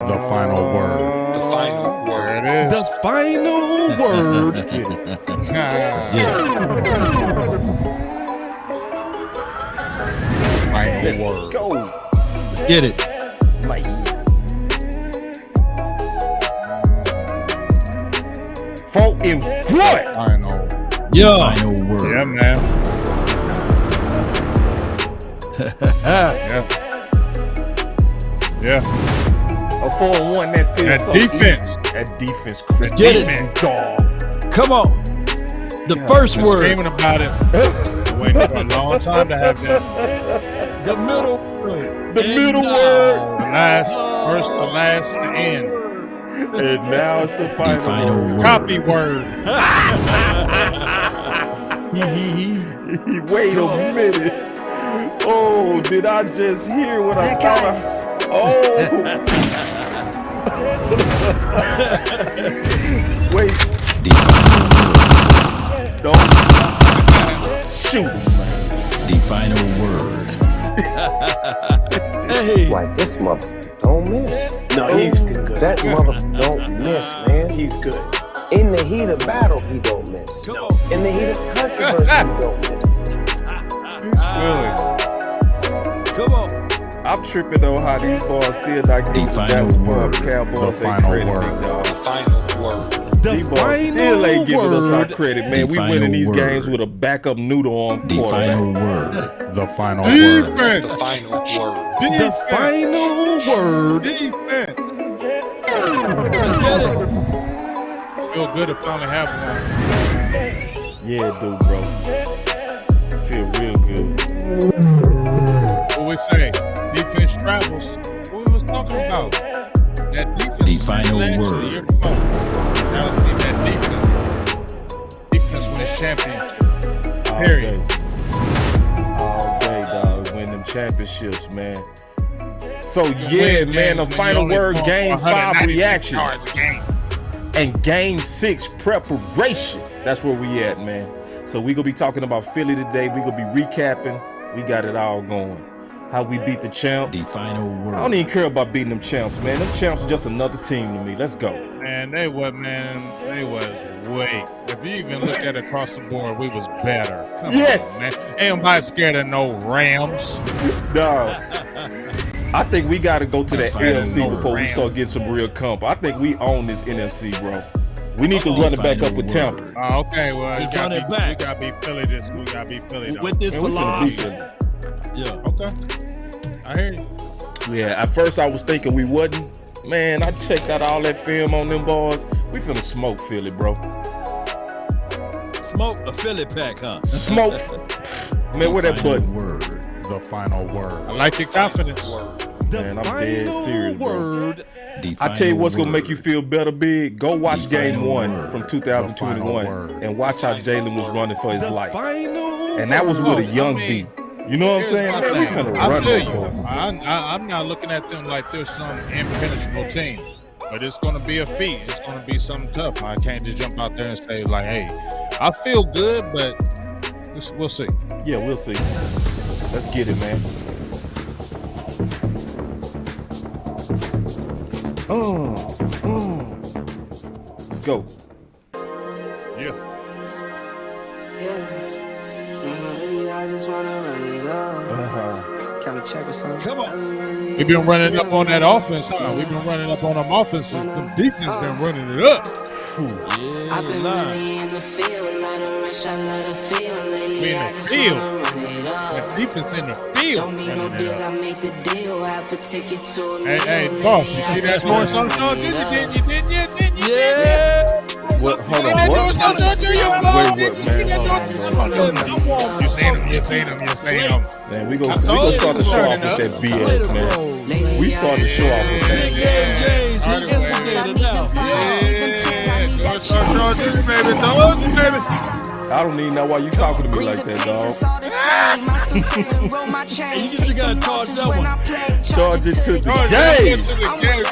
The final word. The final word. There it is. The final word. Let's get it. Final word. Go. Let's get it. Vote in what? Final. Yeah. Final word. Yeah, man. Yeah. Yeah. A 4-1 that feels That so defense. easy. That defense, Chris. Get it. Defense, dog. Come on. The first Been word. screaming about it. Waiting for a long time to have that. The middle word. The middle word. The last, first, the last, the end. And now it's the final word. Copy word. Wait a minute. Oh, did I just hear what I thought? Oh. Wait. Don't shoot him, man. The final word. Hey. Like this motherfucker don't miss. No, he's good. That motherfucker don't miss, man. He's good. In the heat of battle, he don't miss. No. In the heat of controversy, he don't miss. He's silly. Come on. I'm tripping on how these boys still not getting The final word. Cowboys. The final word. The final word. These boys still ain't giving us our credit, man. The We final winning these word. games with a backup noodle on The final quarterback. word. The final word. The Defense. final word. The final word. Defense. Let's get it. Feel good to finally have one. Yeah, dude, bro. Feel real good. What we say? Defense travels. What we was talking about? That defense. The final last word. year, come on. Now let's see that defense. Defense wins championship. Period. All day, dog. Win them championships, man. So yeah, Win man. games The when final you only word, score game 5 196 reaction, yards a game. and game 6 preparation. That's where we at, man. So we gonna be talking about Philly today. We gonna be recapping. We got it all going. How we beat the champs. The final word. I don't even care about beating them champs, man. Them champs are just another team to me. Let's go. Man, they was way. If you even look at it across the board, we was better. Come Yes. on, man. Ain't nobody scared of no Rams. Dog. I think we got to go to That's that fine. NFC No before we Rams. start getting some real comp. I think we own this NFC, bro. We need to run it back up with Tampa. Oh, okay, well, We you gotta run it be, back. we gotta be Philly this. We gotta be Philly though. With this Man, we finna beat philosophy. them. Yeah. Okay, I hear you. Yeah, at first I was thinking we wasn't. Man, I checked out all that film on them boys. We finna smoke Philly, bro. Smoke a Philly pack, huh? Smoke. Man, where that Final button? word. The final word. I like your confidence. Man, I'm dead serious, bro. word. The I tell you what's gonna make you word. feel better, big. Go watch The game final 1 word. from The 2021 final word. and watch how Jalen was running for his life. Final And that was with a word. young I mean, B. You know what I'm Here's saying? my Man, we thing. finna I run feel that you. boy. I'm not looking at them like they're some impenetrable team, but it's gonna be a feat. It's gonna be something tough. I can't just jump out there and say like, "Hey, I feel good," but we'll see. Yeah, we'll see. Let's get it, man. Let's go. Yeah. I just wanna run it up. Count a check or something. Come on. We've been running up on that offense, huh? We've been running up on them offenses. The defense been running it up. I've been Yeah. really in the field, let her rush, I let her feel. Lately, We in I the just field. wanna run it up. The defense in the field Don't need no running it bills, I up. make the deal. Have to take it to a Hey, meal. boss, you Lately, see I that just sports wanna on run didn't it you? up. Didn't you? Yeah. What? Hold See on. that What? doing something to your Wait, boss? what, Didn't you man? see that Hold on, doing bro. something? You seen them, you seen them, you seen them. Man, we gonna I start told the you show it was off running with up. that BS, man. We starting the show off with that. Big Game James, All the right, instigator now. Yeah, go charge you, baby, throw it, baby. I don't even know why you talking to me like that, dog. And you just gotta charge that one. Charge it to the Charge it game. to the game.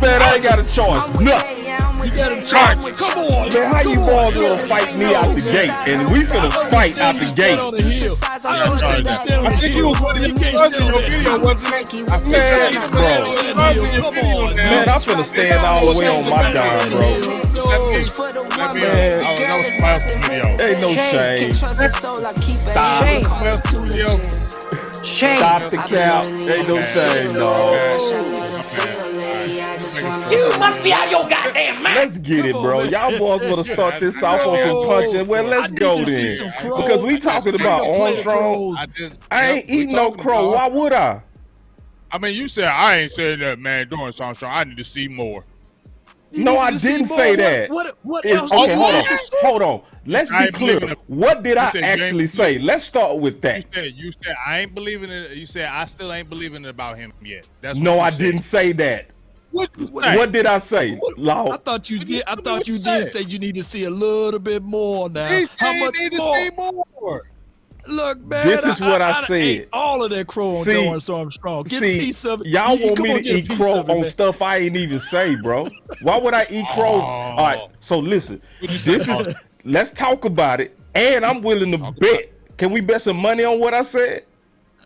Man, I ain't gotta charge nothing. You got him charged. Come on. Man, how you boys gonna fight me out the gate? And we finna fight out the gate. On the hill. I think you was one of your video, wasn't it? Man, bro. Man, I'm finna stand all the way on my dime, bro. Ain't no shame. Stop the count. Ain't no shame, dog. You must be out your goddamn mind. Let's get it, bro. Y'all boys want to start this off on some punching. Well, let's go then. Because we talking about Armstrong. I ain't eating no crow. Why would I? I mean, you said I ain't saying that, man. Doing Armstrong, I need to see more. No, I didn't say that. What else? Okay, hold on. Let's be clear. What did I actually say? Let's start with that. You said I ain't believing it. You said I still ain't believing it about him yet. That's no, I didn't say that. What did I say? I thought you did. I thought you did say you need to see a little bit more now. He said you need to see more. Look, man. This is what I said. Ate all of that crow on Dorrance Armstrong. Get a piece of it. Y'all want me to eat crow on stuff I ain't even say, bro. Why would I eat crow? All right, so listen. Let's talk about it, and I'm willing to bet. Can we bet some money on what I said?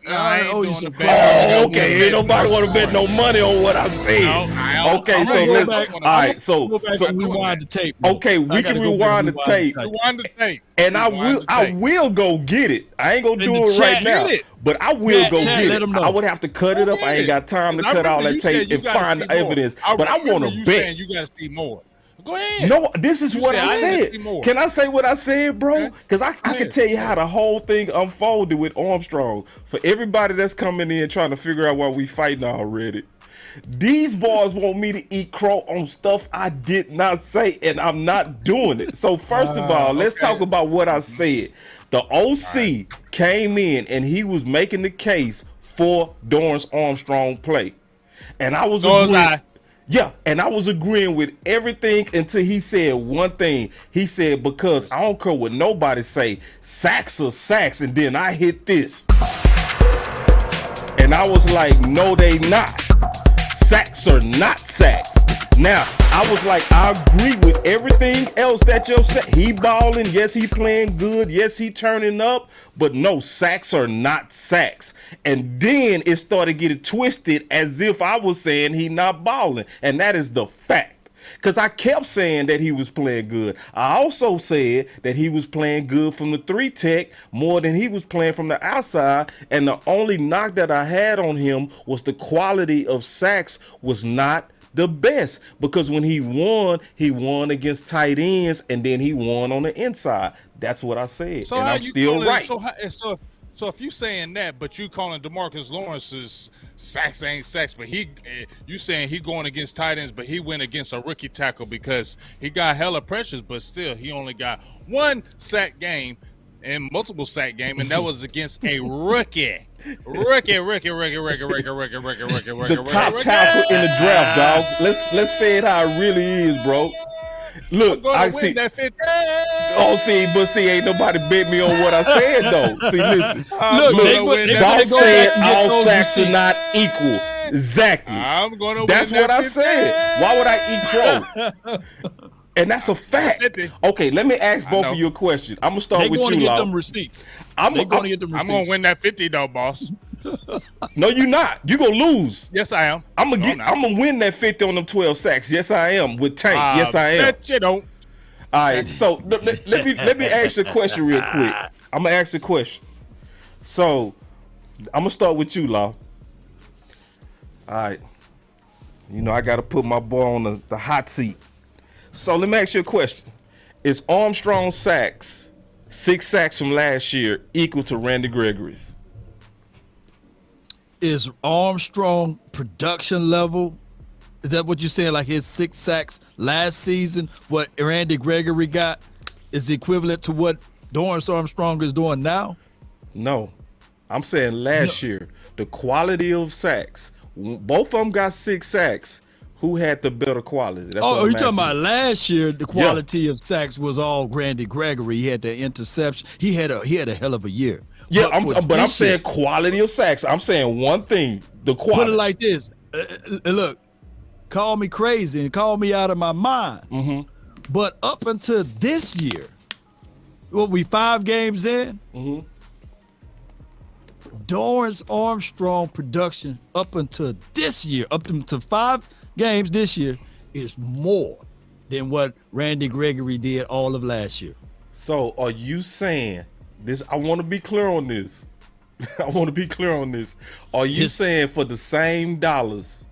No, I ain't doing the bet. Oh, okay. Ain't nobody want to bet no money on what I said. Okay, so let's. All right, so rewind the tape. Man. Okay, we can rewind the tape. Rewind the tape. And I will go get it. I ain't gonna do it right now, but I will go get it. I would have to cut it up. I ain't got time to cut all that tape and find the evidence. But I want to bet. You gotta see more. Go ahead. No, this is what I said. Can I say what I said, bro? Because I can tell you how the whole thing unfolded with Armstrong. For everybody that's coming in trying to figure out why we fighting already. These boys want me to eat crow on stuff I did not say, and I'm not doing it. So first of all, let's talk about what I said. The OC came in and he was making the case for Dorrance Armstrong play. And I was Yeah, and I was agreeing with everything until he said one thing. He said, because I don't care what nobody say, sacks are sacks, and then I hit this. And I was like, no, they not. Sacks are not sacks. Now, I was like, I agree with everything else that you said. He balling, yes, he playing good, yes, he turning up, but no, sacks are not sacks. And then it started getting twisted as if I was saying he not balling, and that is the fact. Because I kept saying that he was playing good. I also said that he was playing good from the 3-tech more than he was playing from the outside. And the only knock that I had on him was the quality of sacks was not the best. Because when he won against tight ends, and then he won on the inside. That's what I said. So and I'm still right. So if you saying that, but you calling DeMarcus Lawrence's sacks ain't sacks, but you saying he going against tight ends, but he went against a rookie tackle because he got hella pressures, but still he only got one sack game and multiple sack game, and that was against a rookie. Rookie. The top tackle in the draft, dog. Let's say it how it really is, bro. Look, I see. Oh, see, ain't nobody bet me on what I said though. See, listen. Dog said all sacks are not equal. Exactly. That's what I said. Why would I eat crow? And that's a fact. Okay, let me ask both of you a question. I'm gonna start with you, Law. They're going to get them receipts. I'm going to win that 50 though, boss. No, you're not. You're gonna lose. Yes, I am. I'm gonna win that 50 on them 12 sacks. Yes, I am. With Tank. Yes, I am. Bet you don't. All right. So let me ask you a question real quick. I'm gonna ask you a question. So I'm gonna start with you, Law. All right. You know I gotta put my boy on the hot seat. So let me ask you a question. Is Armstrong sacks, 6 sacks from last year, equal to Randy Gregory's? Is Armstrong production level? Is that what you're saying? Like his 6 sacks last season, what Randy Gregory got is equivalent to what Dorrance Armstrong is doing now? No, I'm saying last year, the quality of sacks, both of them got 6 sacks. Who had the better quality? That's you're talking about last year? The quality of sacks was all Randy Gregory. He had the interception. He had a hell of a year. Yeah, I'm saying quality of sacks. I'm saying one thing: the quality. Put it like this. Look, call me crazy and call me out of my mind. Mm-hmm. But up until this year, we 5 games in? Mm-hmm. Dorrance Armstrong production up until this year, up until 5 games this year, is more than what Randy Gregory did all of last year. So are you saying this? I want to be clear on this. Are you saying for the same dollars,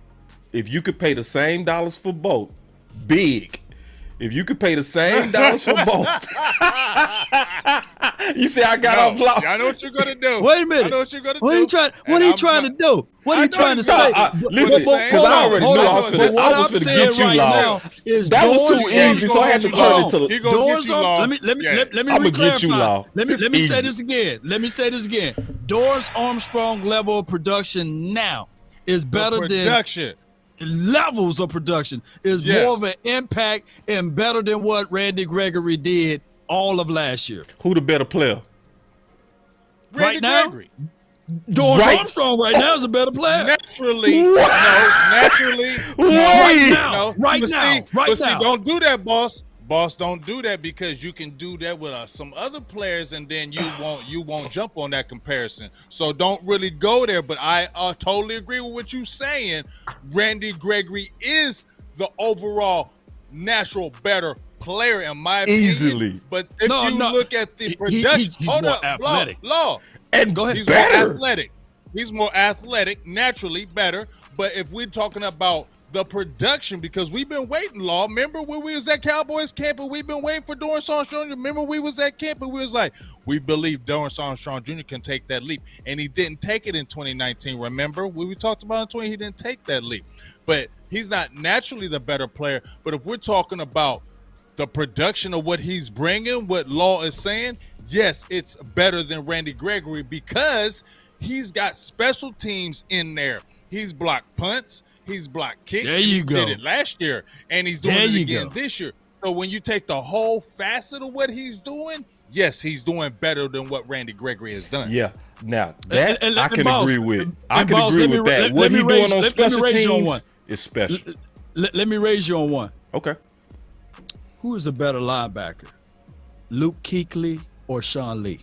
if you could pay the same dollars for both, if you could pay the same dollars for both, you say I got off law. I know what you're gonna do. Wait a minute. I know what you're gonna What do. are you trying? What are you trying to do? What are you trying to say? Listen, because I already knew I was finna get you, Law. That was too easy, so I had to turn it to. Doors Law. Let me I'ma get you, Law. Let me say easy. this again. Let me say this again. Doors Armstrong level of production now is better than production. Levels of production is more of an impact and better than what Randy Gregory did all of last year. Who the better player? Right now, Gregory. Doris Armstrong right now is a better player. Naturally, Right now, don't do that, boss. Boss, don't do that, because you can do that with some other players, and then you won't jump on that comparison. So don't really go there. But I totally agree with what you're saying. Randy Gregory is the overall natural better player in my opinion. Easily. But if look at the production, he's more athletic. Law. And go ahead. He's better. more athletic. He's more athletic, naturally better. But if we're talking about the production, because we've been waiting, Law. Remember when we was at Cowboys camp and we've been waiting for Dorrance Armstrong? Remember we was at camp and we was like, we believe Dorrance Armstrong Jr. can take that leap. And he didn't take it in 2019. Remember? We talked about in 20, he didn't take that leap. But he's not naturally the better player. But if we're talking about the production of what he's bringing, what Law is saying, yes, it's better than Randy Gregory, because he's got special teams in there. He's blocked punts. He's blocked kicks. There you go. He did it last year, and he's doing it again this year. So when you take the whole facet of what he's doing, yes, he's doing better than what Randy Gregory has done. Yeah. Now that I can agree with. I can agree with that. What he doing on special teams is special. Let me raise you on one. Okay. Who is a better linebacker, Luke Kuechly or Sean Lee?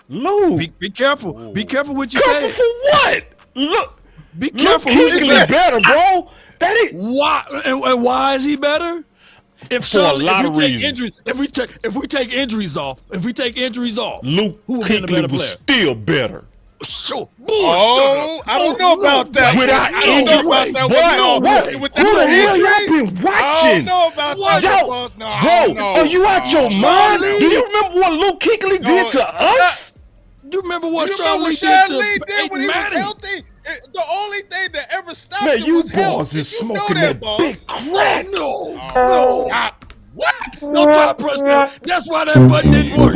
Luke. Be careful. Ooh. Be careful what you say. For what? Look. Be careful. Who's better, bro? That is why. And why is he better? If for a lot of reasons. If we take injuries off, Luke Kuechly was still better. Sure. Oh, I don't know about that. Without injury, who the hell y'all been watching? I don't know about that. Bro, are you out your mind? Do you remember what Luke Kuechly did to us? You remember what Sean Lee did when he was healthy? The only thing that ever stopped him was health. Man, you boys is smoking that big crack. No. What? Don't try to press that. That's why that button didn't work.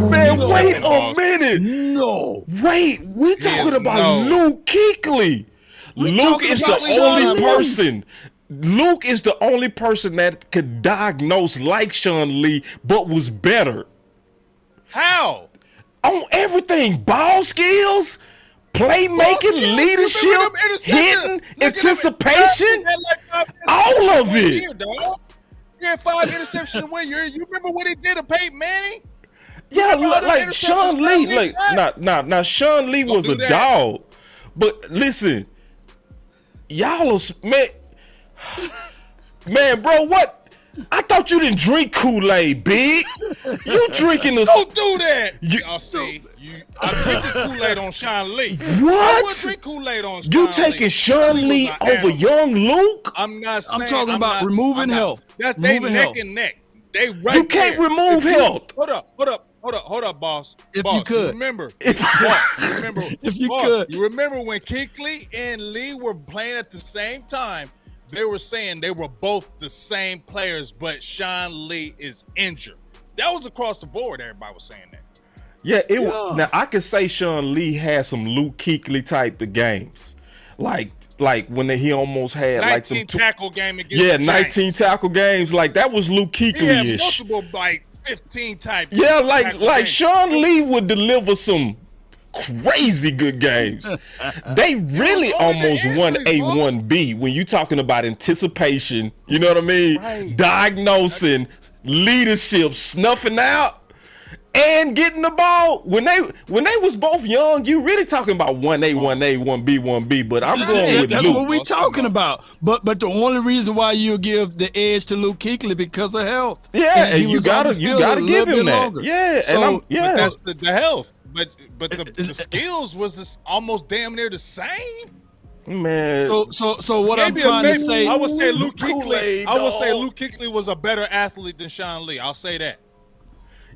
Man, wait a minute. No. Wait, we talking about Luke Kuechly. Luke is the only person. Luke is the only person that could diagnose like Sean Lee, but was better. How? On everything. Ball skills, playmaking, leadership, hitting, anticipation, all of it. He had 5 interceptions one year. You remember what he did to Peyton Manning? Yeah, like Sean Lee. Like, now Sean Lee was a dog. But listen, y'all man, bro, what? I thought you didn't drink Kool-Aid, Big. You drinking the... Don't do that. Y'all see, I drink Kool-Aid on Sean Lee. What? I would drink Kool-Aid on Sean Lee. You taking Sean Lee over young Luke? I'm not saying... I'm talking about removing health. That's they neck and neck. They right You can't remove health. Hold up, boss. If you could. Remember. If you could. You remember when Kuechly and Lee were playing at the same time, they were saying they were both the same players, but Sean Lee is injured. That was across the board. Everybody was saying that. Yeah, now I can say Sean Lee had some Luke Kuechly type of games, like when he almost had 19 tackle game against 19 tackle games. Like that was Luke Kuechly-ish. He had multiple 15 type. Yeah, like Sean Lee would deliver some crazy good games. They really almost won a 1B when you talking about anticipation. You know what I mean? Right. Diagnosing, leadership, snuffing out. And getting the ball when they was both young, you really talking about 1A, 1A, 1B, 1B. But I'm going with that's Luke. what we talking about. But the only reason why you give the edge to Luke Kuechly because of health. Yeah, he and you was on the gotta field give a little him bit that. longer. Yeah, So, But that's the health. But the skills was this almost damn near the same. man. So what I'm trying to say, I would say Luke Kool-Aid, Kuechly. I would say dog. Luke Kuechly was a better athlete than Sean Lee. I'll say that.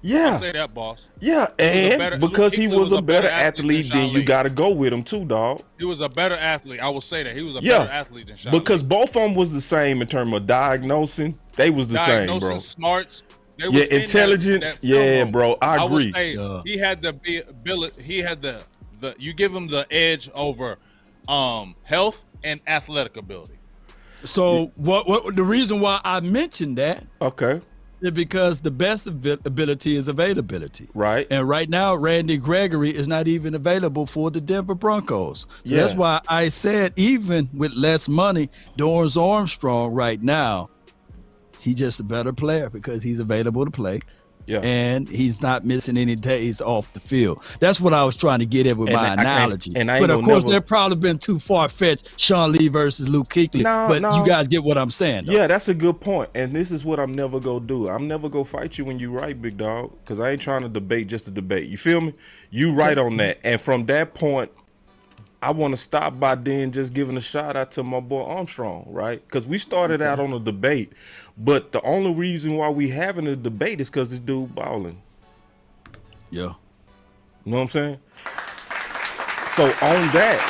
Yeah, I'll say that, boss. yeah, and because he was a better athlete, then you got to go with him too, dog. He was a better athlete. I will say that he was a better athlete than Sean because Lee. both of them was the same in terms of diagnosing. They was the same, bro. Diagnosing, smarts. They was Yeah, in intelligence. that film Yeah, room. bro, I agree. would say he had the ability. He had the you give him the edge over health and athletic ability. so what the reason why I mentioned that Okay, is because the best ability is availability. right. And right now, Randy Gregory is not even available for the Denver Broncos. So Yeah. that's why I said even with less money, Dorrance Armstrong right now, he's just a better player because he's available to play. Yeah. And he's not missing any days off the field. That's what I was trying to get at with And my I can't- analogy. and I ain't But of gonna course, never- they're probably been too far-fetched, Sean Lee versus Luke Kuechly. But No. you guys get what I'm saying, though. Yeah, that's a good point. And this is what I'm never gonna do. I'm never gonna fight you when you right, big dog. Because I ain't trying to debate just to debate. You feel me? You right on that. And from that point, I want to stop by then just giving a shout out to my boy Armstrong, right? Because we started out on a debate, but the only reason why we having a debate is because this dude balling. Yeah. You know what I'm saying? So on that,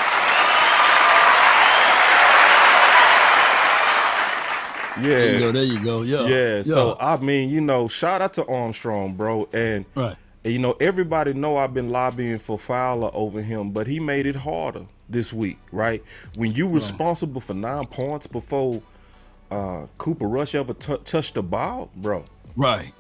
yeah, There you go. Yeah. yeah. So I mean, you know, shout out to Armstrong, bro, and Right. you know, everybody know I've been lobbying for Fowler over him, but he made it harder this week, right? When you responsible for 9 points before Cooper Rush ever touched the ball, bro, Right.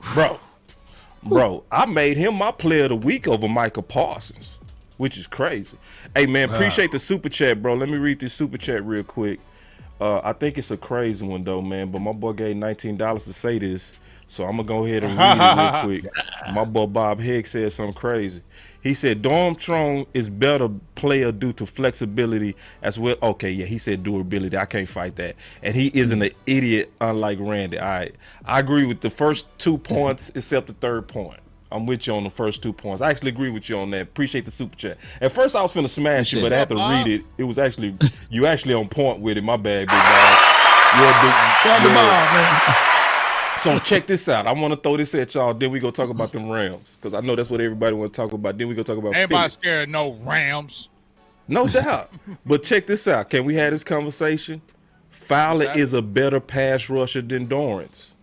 bro, I made him my player of the week over Michael Parsons, which is crazy. Hey man, appreciate the super chat, bro. Let me read this super chat real quick. I think it's a crazy one though, man, but my boy gave $19 to say this. So I'm gonna go ahead and read it real quick. My boy Bob Higgs said something crazy. He said Armstrong is better player due to flexibility as well. Okay, yeah, he said durability. I can't fight that. And he isn't an idiot unlike Randy. All right. I agree with the first 2 points except the third point. I'm with you on the first 2 points. I actually agree with you on that. Appreciate the super chat. At first I was finna smash you, but I had to read it. It was actually you actually on point with it. My bad, big dog. Yeah, big. Shout the ball, man. So check this out. I want to throw this at y'all. Then we go talk about them Rams because I know that's what everybody want to talk about. Then we go talk about Everybody Philly. scared of no Rams. No doubt. But check this out. Can we have this conversation? Fowler is a better pass rusher than Dorrance.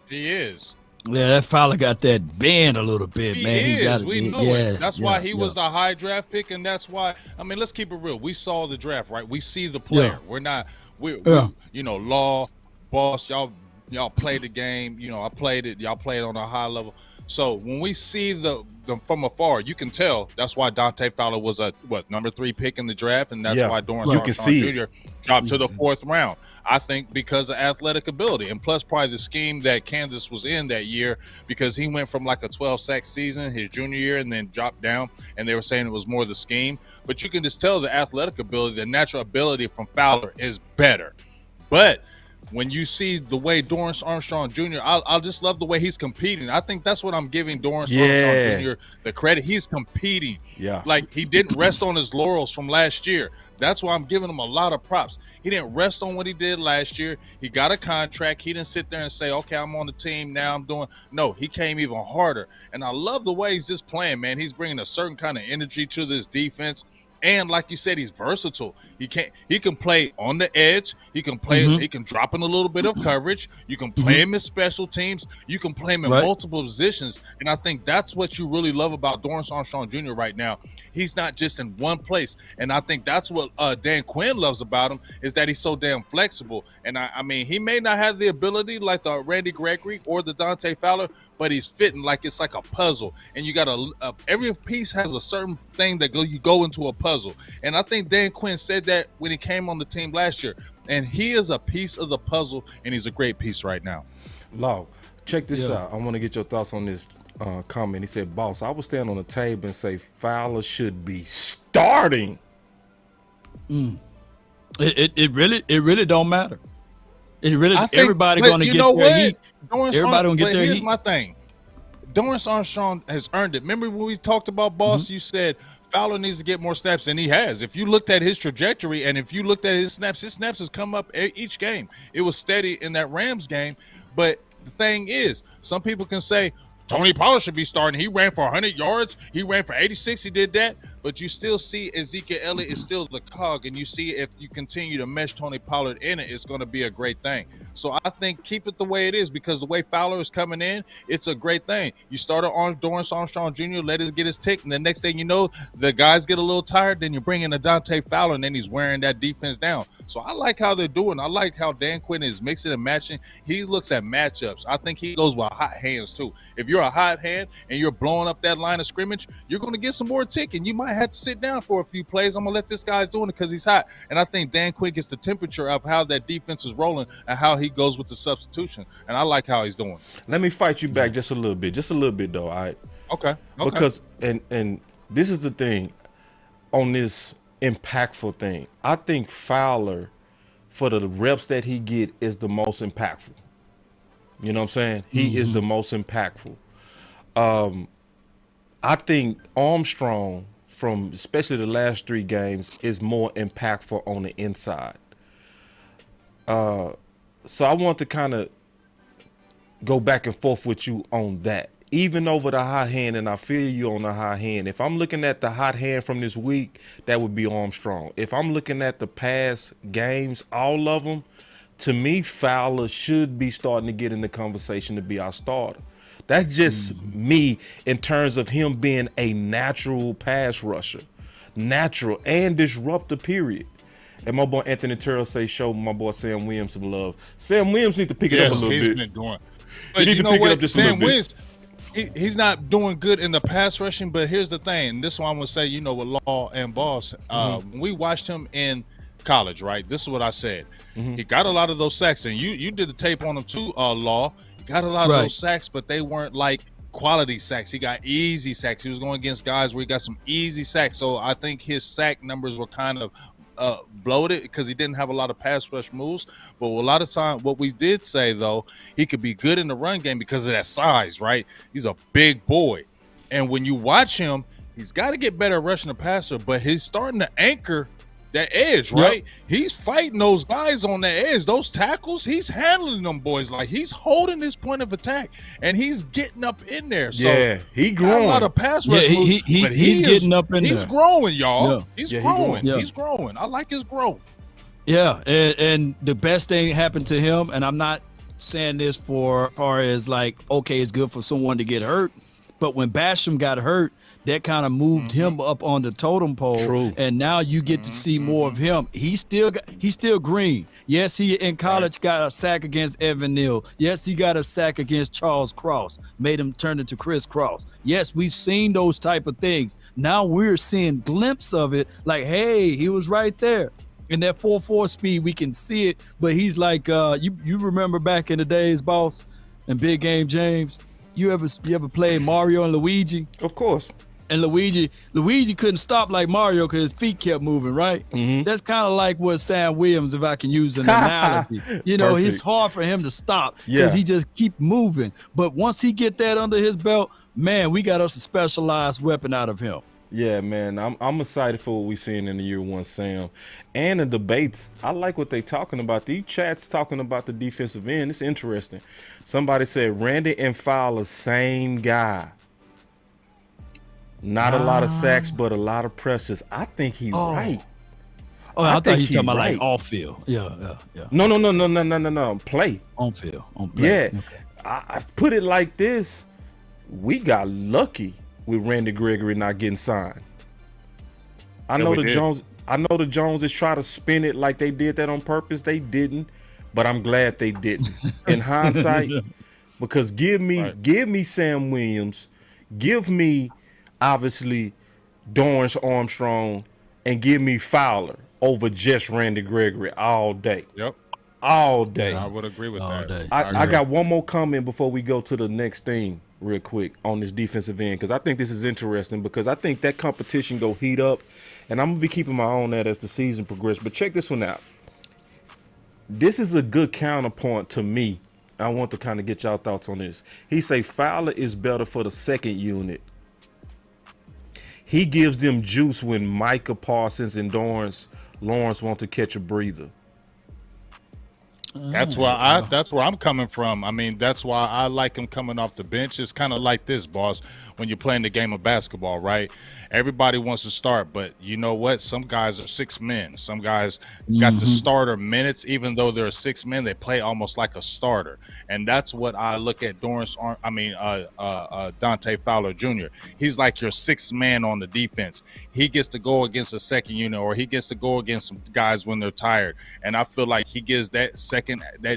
He is. Yeah, that Fowler got that bend a little bit, He man. is. He got We know it. That's why he was the high draft pick, and that's why. I mean, let's keep it real. We saw the draft, right? We see the player. We're not. We you know, Law, Boss. Y'all played the game. You know, I played it. Y'all played on a high level. So when we see the from afar, you can tell that's why Dante Fowler was a number 3 pick in the draft, and that's why Dorrance Armstrong Jr. dropped to the 4th round. I think because of athletic ability, and plus probably the scheme that Kansas was in that year, because he went from like a 12-sack season his junior year and then dropped down, and they were saying it was more the scheme. But you can just tell the athletic ability, the natural ability from Fowler is better. But when you see the way Dorrance Armstrong Jr., I'll just love the way he's competing. I think that's what I'm giving Dorrance Armstrong Jr. the credit. He's competing. Yeah. Like he didn't rest on his laurels from last year. That's why I'm giving him a lot of props. He didn't rest on what he did last year. He got a contract. He didn't sit there and say, okay, I'm on the team now. I'm doing. No, he came even harder. And I love the way he's just playing, man. He's bringing a certain kind of energy to this defense. And like you said, he's versatile. He can play on the edge. He can play. He can drop in a little bit of coverage. You can play him in special teams. You can play him in multiple positions. And I think that's what you really love about Dorrance Armstrong Jr. right now. He's not just in one place. And I think that's what Dan Quinn loves about him, is that he's so damn flexible. And I mean, he may not have the ability like the Randy Gregory or the Dante Fowler, but he's fitting like it's like a puzzle. And you got every piece has a certain thing that you go into a puzzle. And I think Dan Quinn said that when he came on the team last year. And he is a piece of the puzzle, and he's a great piece right now. Law, check this out. I want to get your thoughts on this comment. He said, "Boss, I would stand on the table and say Fowler should be starting." It really don't matter. Everybody going to get their heat. Everybody going to get their heat. Here's my thing. Dorrance Armstrong has earned it. Remember when we talked about Boss, you said Fowler needs to get more snaps, and he has. If you looked at his trajectory and if you looked at his snaps has come up each game. It was steady in that Rams game. But the thing is, some people can say, Tony Pollard should be starting. He ran for 100 yards. He ran for 86. He did that. But you still see Ezekiel Elliott is still the cog, and you see if you continue to mesh Tony Pollard in it, it's going to be a great thing. So I think keep it the way it is, because the way Fowler is coming in, it's a great thing. You started on Dorrance Armstrong Jr., let it get his tick, and the next thing you know, the guys get a little tired, then you bring in a Dante Fowler, and then he's wearing that defense down. So I like how they're doing. I like how Dan Quinn is mixing and matching. He looks at matchups. I think he goes with hot hands too. If you're a hot hand and you're blowing up that line of scrimmage, you're going to get some more tick, and you might have to sit down for a few plays. I'm going to let this guy's doing it because he's hot. And I think Dan Quinn gets the temperature of how that defense is rolling and how he goes with the substitution. And I like how he's doing. Let me fight you back just a little bit though. All right. Okay. Because and this is the thing on this impactful thing. I think Fowler, for the reps that he get, is the most impactful. You know what I'm saying? He is the most impactful. I think Armstrong, from especially the last 3 games, is more impactful on the inside. So I want to kind of go back and forth with you on that. Even over the hot hand, and I feel you on the hot hand. If I'm looking at the hot hand from this week, that would be Armstrong. If I'm looking at the past games, all of them, to me, Fowler should be starting to get in the conversation to be our starter. That's just me in terms of him being a natural pass rusher. Natural and disruptor, period. And my boy Anthony Terrell say, show my boy Sam Williams some love. Sam Williams need to pick it up a little bit. He's been doing. But you know what? Sam Williams, he's not doing good in the pass rushing, but here's the thing. And this is why I'm going to say, you know, with Law and Boss, when we watched him in college, right? This is what I said. He got a lot of those sacks, and you did the tape on him too, Law. He got a lot of those sacks, but they weren't like quality sacks. He got easy sacks. He was going against guys where he got some easy sacks. So I think his sack numbers were kind of bloated because he didn't have a lot of pass rush moves. But a lot of time, what we did say, though, he could be good in the run game because of that size, right? He's a big boy. And when you watch him, he's got to get better at rushing the passer, but he's starting to anchor that edge, right? He's fighting those guys on the edge, those tackles. He's handling them boys like he's holding his point of attack, and he's getting up in there. So he growing. A lot of pass rush moves, but he's getting up in there. He's growing, y'all. Yeah. He's growing. He's growing. I like his growth. Yeah, and the best thing happened to him, and I'm not saying this for far as like, okay, it's good for someone to get hurt, but when Basham got hurt, that kind of moved him up on the totem pole. True. And now you get to see more of him. He's still green. Yes, he in college got a sack against Evan Neal. Yes, he got a sack against Charles Cross, made him turn into Chris Cross. Yes, we've seen those type of things. Now we're seeing glimpse of it, like, hey, he was right there. In that 4.4 speed, we can see it. But he's like, you remember back in the days, Boss, and Big Game James, you ever played Mario and Luigi? Of course. And Luigi couldn't stop like Mario because his feet kept moving, right? That's kind of like what Sam Williams, if I can use an analogy. You know, it's hard for him to stop because he just keep moving. But once he get that under his belt, man, we got us a specialized weapon out of him. Yeah, man, I'm excited for what we're seeing in the year one, Sam. And the debates, I like what they talking about. These chats talking about the defensive end. It's interesting. Somebody said Randy and Fowler, same guy. Not a lot of sacks, but a lot of pressures. I think he right. Oh, I thought think you he talking about right. like off field. Yeah. No. Play. On field. Yeah. Okay. I put it like this. We got lucky with Randy Gregory not getting signed. I know the Joneses try to spin it like they did that on purpose. They didn't, but I'm glad they didn't. In hindsight, because give me Sam Williams, give me obviously Dorrance Armstrong, and give me Fowler over just Randy Gregory all day. Yep. All day. I would agree with that. Day. I got one more comment before we go to the next thing real quick on this defensive end, because I think this is interesting, because I think that competition go heat up, and I'm going to be keeping my eye on that as the season progresses. But check this one out. This is a good counterpoint to me. I want to kind of get y'all thoughts on this. He say Fowler is better for the second unit. He gives them juice when Micah, Parsons, and Lawrence want to catch a breather. That's where I'm coming from. I mean, that's why I like him coming off the bench. It's kind of like this, boss. When you're playing the game of basketball, right? Everybody wants to start, but you know what? Some guys are 6 men. Some guys got the starter minutes, even though they're 6 men. They play almost like a starter, and that's what I look at. Dante Fowler Jr. He's like your 6th man on the defense. He gets to go against a second unit, or he gets to go against some guys when they're tired, and I feel like he gives that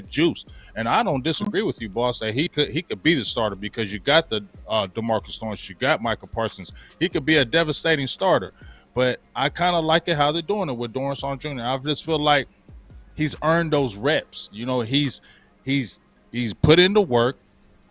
juice. And I don't disagree with you, boss, that he could be the starter, because you got the DeMarcus Lawrence, you got Michael Parsons. He could be a devastating starter. But I kind of like it how they're doing it with Dorrance Armstrong Jr. I just feel like he's earned those reps. You know, he's put in the work.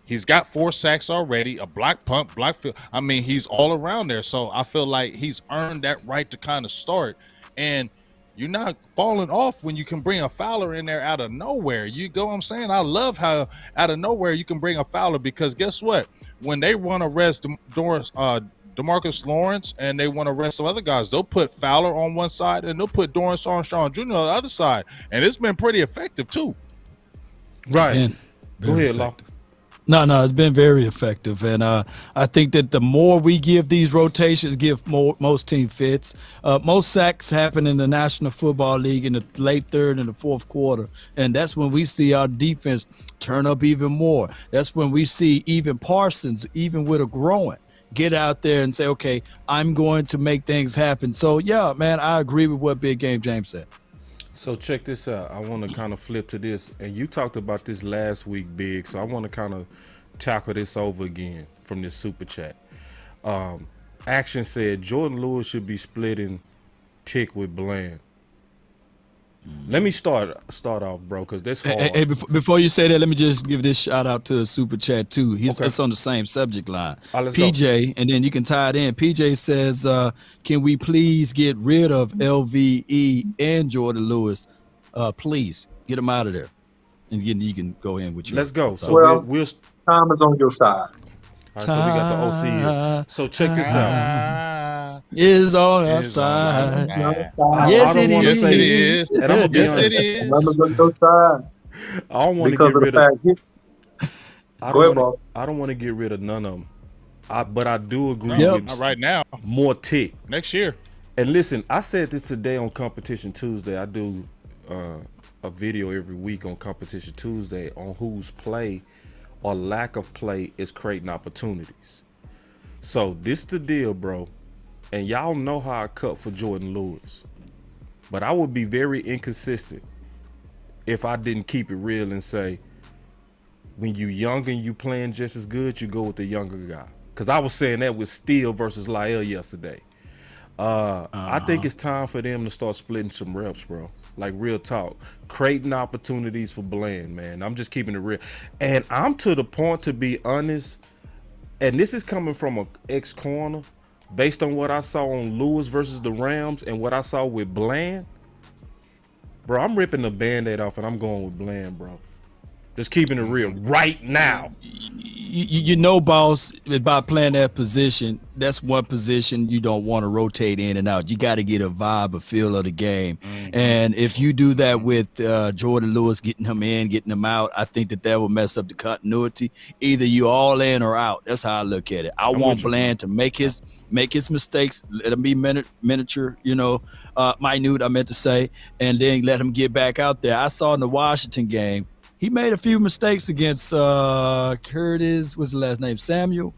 He's got 4 sacks already, a block punt, block field. I mean, he's all around there. So I feel like he's earned that right to kind of start. And you're not falling off when you can bring a Fowler in there out of nowhere. You go what I'm saying? I love how out of nowhere you can bring a Fowler, because guess what? When they want to rest DeMarcus Lawrence and they want to rest some other guys, they'll put Fowler on one side and they'll put Dorrance Armstrong Jr. on the other side. And it's been pretty effective too. Right. Go ahead, Law. No, it's been very effective, and I think that the more we give these rotations, most team fits. Most sacks happen in the National Football League in the late third and the fourth quarter, and that's when we see our defense turn up even more. That's when we see even Parsons, even with a growing, get out there and say, okay, I'm going to make things happen. So, yeah, man, I agree with what Big Game James said. So check this out. I want to kind of flip to this, and you talked about this last week, Big. So I want to kind of tackle this over again from this super chat. Action said Jordan Lewis should be splitting Tick with Bland. Let me start off, bro, because that's hard. Hey, before you say that, let me just give this shout out to a super chat too. It's on the same subject line. PJ, go. And then you can tie it in. PJ says, can we please get rid of LVE and Jordan Lewis? Please get them out of there. And you can go in with your Let's go. So we'll time is on your side. All right, so we got the OC here. So check this out. Is on our side. Yes, it is. And I'm gonna be honest. It is. On your side. I don't want to get rid of. I don't want to get rid of none of them. But I do agree with not right now. More Tick next year. And listen, I said this today on Competition Tuesday. I do a video every week on Competition Tuesday on whose play or lack of play is creating opportunities. So this the deal, bro. And y'all know how I cut for Jordan Lewis. But I would be very inconsistent if I didn't keep it real and say, when you young and you playing just as good, you go with the younger guy. Because I was saying that with Steele versus Lyle yesterday. I think it's time for them to start splitting some reps, bro. Like, real talk. Creating opportunities for Bland, man. I'm just keeping it real. And I'm to the point, to be honest, and this is coming from an ex-corner, based on what I saw on Lewis versus the Rams and what I saw with Bland, bro, I'm ripping the Band-Aid off and I'm going with Bland, bro. Just keeping it real right now. you know, boss, by playing that position, that's one position you don't want to rotate in and out. You got to get a vibe, a feel of the game. And if you do that with Jordan Lewis, getting him in, getting him out, I think that will mess up the continuity. Either you all in or out. That's how I look at it. I want Bland to make his mistakes, let him be miniature, minute, I meant to say, and then let him get back out there. I saw in the Washington game, he made a few mistakes against Curtis. What's the last name? Samuel.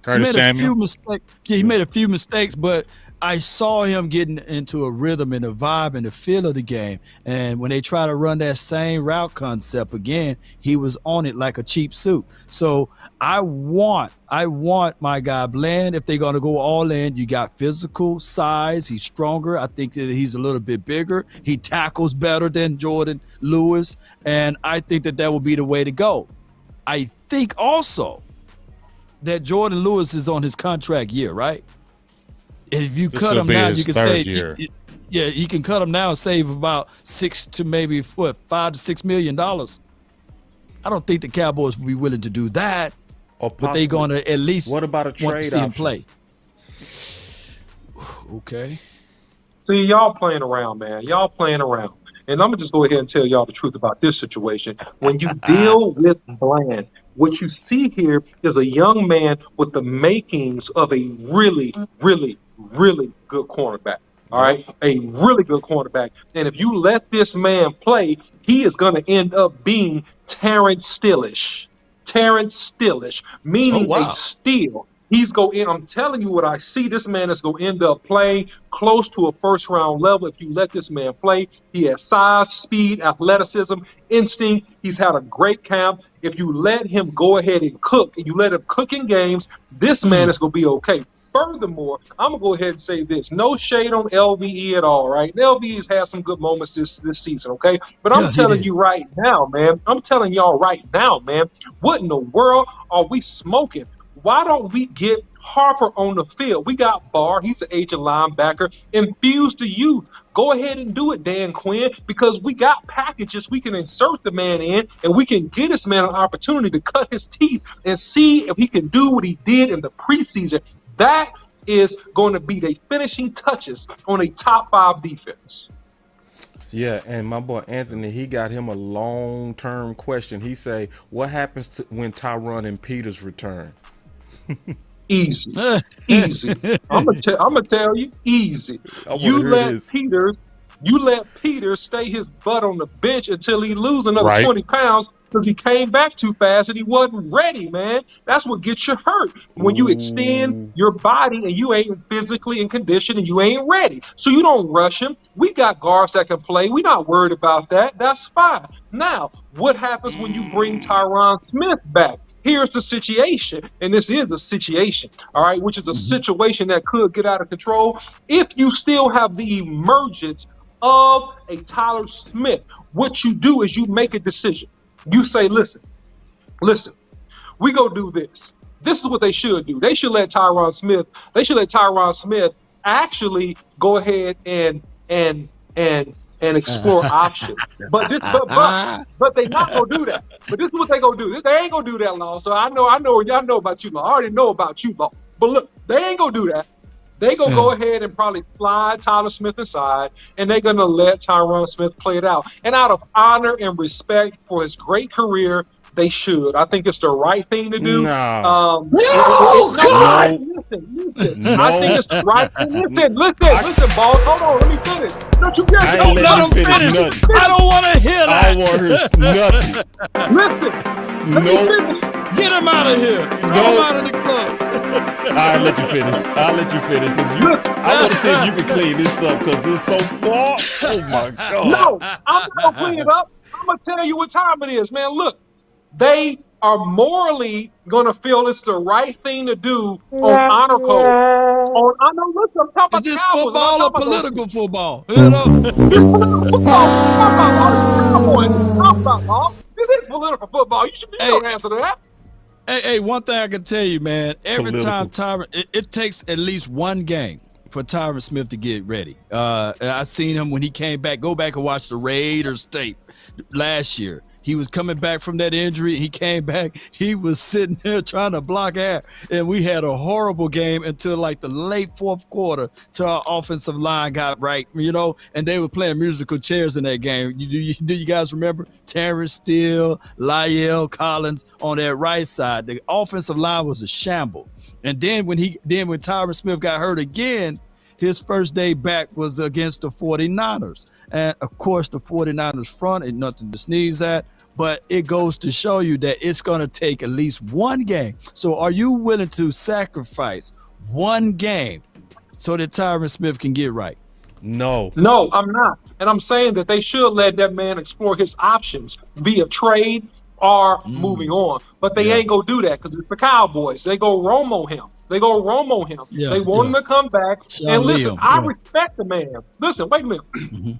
Curtis Samuel. He made a few mistakes, but I saw him getting into a rhythm and a vibe and the feel of the game. And when they try to run that same route concept again, he was on it like a cheap suit. So I want my guy Bland, if they're going to go all in, you got physical size. He's stronger. I think that he's a little bit bigger. He tackles better than Jordan Lewis. And I think that will be the way to go. I think also that Jordan Lewis is on his contract year, right? And if you cut him now, you can save. Yeah, you can cut him now and save about $5 to $6 million. I don't think the Cowboys will be willing to do that, but they're going to at least. What about a trade want to see him play? Okay. See, y'all playing around, man. Y'all playing around. And I'm going to just go ahead and tell y'all the truth about this situation. When you deal with Bland, what you see here is a young man with the makings of a really, really, really good cornerback. All right? A really good cornerback. And if you let this man play, he is going to end up being Terrence Steelish. Terrence Steelish, meaning a steal. He's I'm telling you what I see. This man is going to end up playing close to a first-round level if you let this man play. He has size, speed, athleticism, instinct. He's had a great camp. If you let him go ahead and cook, and you let him cook in games, this man is going to be okay. Furthermore, I'm going to go ahead and say this. No shade on LVE at all, right? LVE has had some good moments this season, okay? But I'm telling you right now, man. I'm telling y'all right now, man. What in the world are we smoking? Why don't we get Harper on the field? We got Barr. He's an agent linebacker. Infuse the youth. Go ahead and do it, Dan Quinn, because we got packages we can insert the man in, and we can get this man an opportunity to cut his teeth and see if he can do what he did in the preseason. That is going to be the finishing touches on a top 5 defense. Yeah, and my boy Anthony, he got him a long-term question. He say, what happens when Tyron and Peters return? Easy. I'm gonna tell you, easy. You let Peters stay his butt on the bench until he lose another 20 pounds because he came back too fast and he wasn't ready, man. That's what gets you hurt when you extend your body and you ain't physically in condition and you ain't ready. So you don't rush him. We got guards that can play. We're not worried about that. That's fine. Now, what happens when you bring Tyron Smith back? Here's the situation, and this is a situation, all right, which is a situation that could get out of control. If you still have the emergence of a Tyler Smith, what you do is you make a decision. You say, listen, we go do this. This is what they should do. They should let Tyron Smith actually go ahead and explore options. But they're not gonna do that. But this is what they gonna do. They ain't gonna do that, Law. So I know y'all know about you, Law. I already know about you, Law. But look, they ain't gonna do that. They gonna go ahead and probably slide Tyler Smith aside, and they're gonna let Tyron Smith play it out. And out of honor and respect for his great career, they should. I think it's the right thing to do. No. Listen. I think it's the right thing. Listen, boss. Hold on, let me finish. Don't you get Don't let him finish. I don't want to hear that. I want to hear nothing. Listen. Let me finish. Get him out of here. Throw him out of the club. I'll let you finish. I want to see if you can clean this up because this is so far. Oh, my God. No, I'm not going to clean it up. I'm going to tell you what time it is, man. Look, they are morally going to feel it's the right thing to do on honor code. I know, listen, I'm talking about Is this Cowboys. football or political football? You know? It's political football. I'm talking about this is political football. You should be able to answer to that. Hey, one thing I can tell you, man, every time Tyron, it takes at least one game for Tyron Smith to get ready. I seen him when he came back. Go back and watch the Raiders tape last year. He was coming back from that injury. He came back. He was sitting there trying to block air. And we had a horrible game until like the late fourth quarter till our offensive line got right, and they were playing musical chairs in that game. Do you guys remember? Terrence Steele, Lyell Collins on that right side. The offensive line was a shamble. And then when Tyron Smith got hurt again, his first day back was against the 49ers. And, of course, the 49ers front ain't nothing to sneeze at, but it goes to show you that it's going to take at least one game. So are you willing to sacrifice one game so that Tyron Smith can get right? No. No, I'm not. And I'm saying that they should let that man explore his options via trade or moving on. But they ain't going to do that because it's the Cowboys. They go Romo him. They want him to come back. And listen, I respect the man. Listen, wait a minute.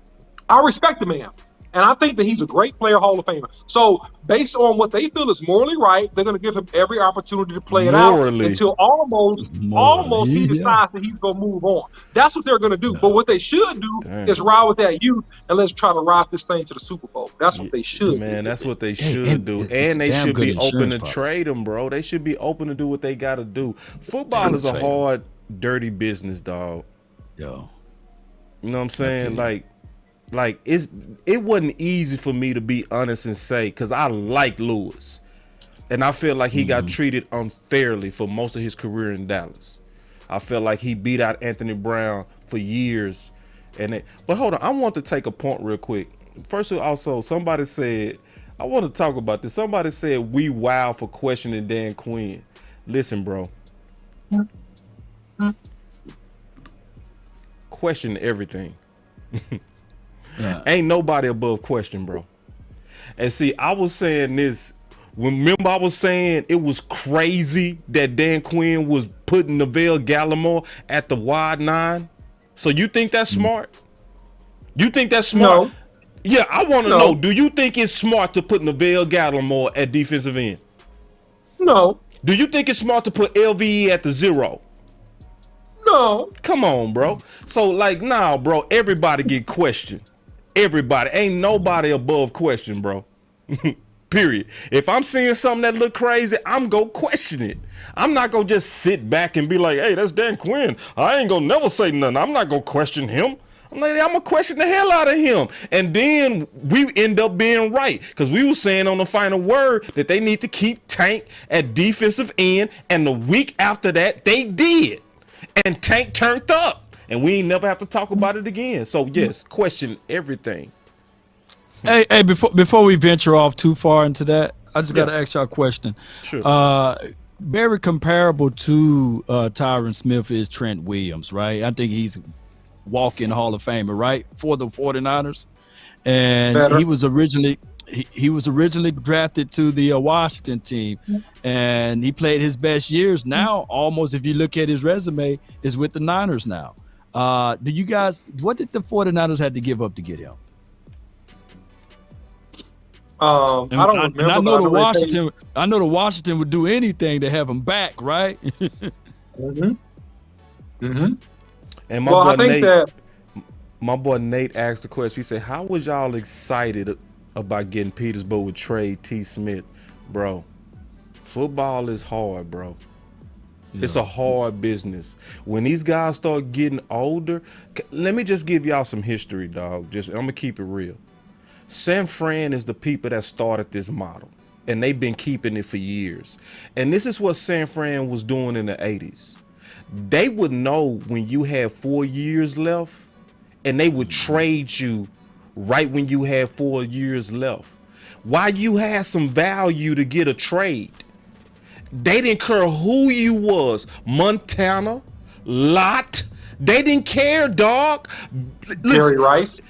I respect the man. And I think that he's a great player, Hall of Famer. So based on what they feel is morally right, they're going to give him every opportunity to play it out until almost he decides that he's going to move on. That's what they're going to do. But what they should do is ride with that youth and let's try to ride this thing to the Super Bowl. That's what they should do. Man, that's what they should do. And they should be open to trade him, bro. They should be open to do what they got to do. Football is a hard, dirty business, dog. Yo. You know what I'm saying? Like it wasn't easy for me to be honest and say, because I like Lewis, and I feel like he got treated unfairly for most of his career in Dallas. I felt like he beat out Anthony Brown for years, but hold on, I want to take a point real quick. First of all, also somebody said, I want to talk about this. Somebody said we wild for questioning Dan Quinn. Listen, bro. Question everything. Ain't nobody above question, bro. And see, I was saying this. Remember, I was saying it was crazy that Dan Quinn was putting Neville Gallimore at the wide 9. So you think that's smart? You think that's smart? No. Yeah, I want to know. Do you think it's smart to put Neville Gallimore at defensive end? No. Do you think it's smart to put LVE at the 0? No. Come on, bro. So nah, bro. Everybody get questioned. Everybody. Ain't nobody above question, bro. Period. If I'm seeing something that look crazy, I'm gonna question it. I'm not gonna just sit back and be like, hey, that's Dan Quinn. I ain't gonna never say nothing. I'm not gonna question him. I'm gonna question the hell out of him. And then we end up being right. Because we were saying on the final word that they need to keep Tank at defensive end. And the week after that, they did. And Tank turned up. And we ain't never have to talk about it again. So yes, question everything. Hey, before we venture off too far into that, I just got to ask y'all a question. Sure. Very comparable to Tyron Smith is Trent Williams, right? I think he's walking Hall of Famer, right, for the 49ers. And he was originally drafted to the Washington team, and he played his best years. Now, almost if you look at his resume, is with the Niners now. What did the 49ers have to give up to get him? I don't remember. I know the Washington would do anything to have him back, right? And my boy Nate asked the question. He said, "How was y'all excited about getting Petersburg with trade T. Smith, bro? Football is hard, bro. It's a hard business. When these guys start getting older, let me just give y'all some history, dog. I'm gonna keep it real. San Fran is the people that started this model, and they've been keeping it for years. And this is what San Fran was doing in the 80s. They would know when you had 4 years left, and they would trade you right when you had 4 years left. Why you had some value to get a trade. They didn't care who you was. Montana, Lott. They didn't care, dog. Jerry Rice,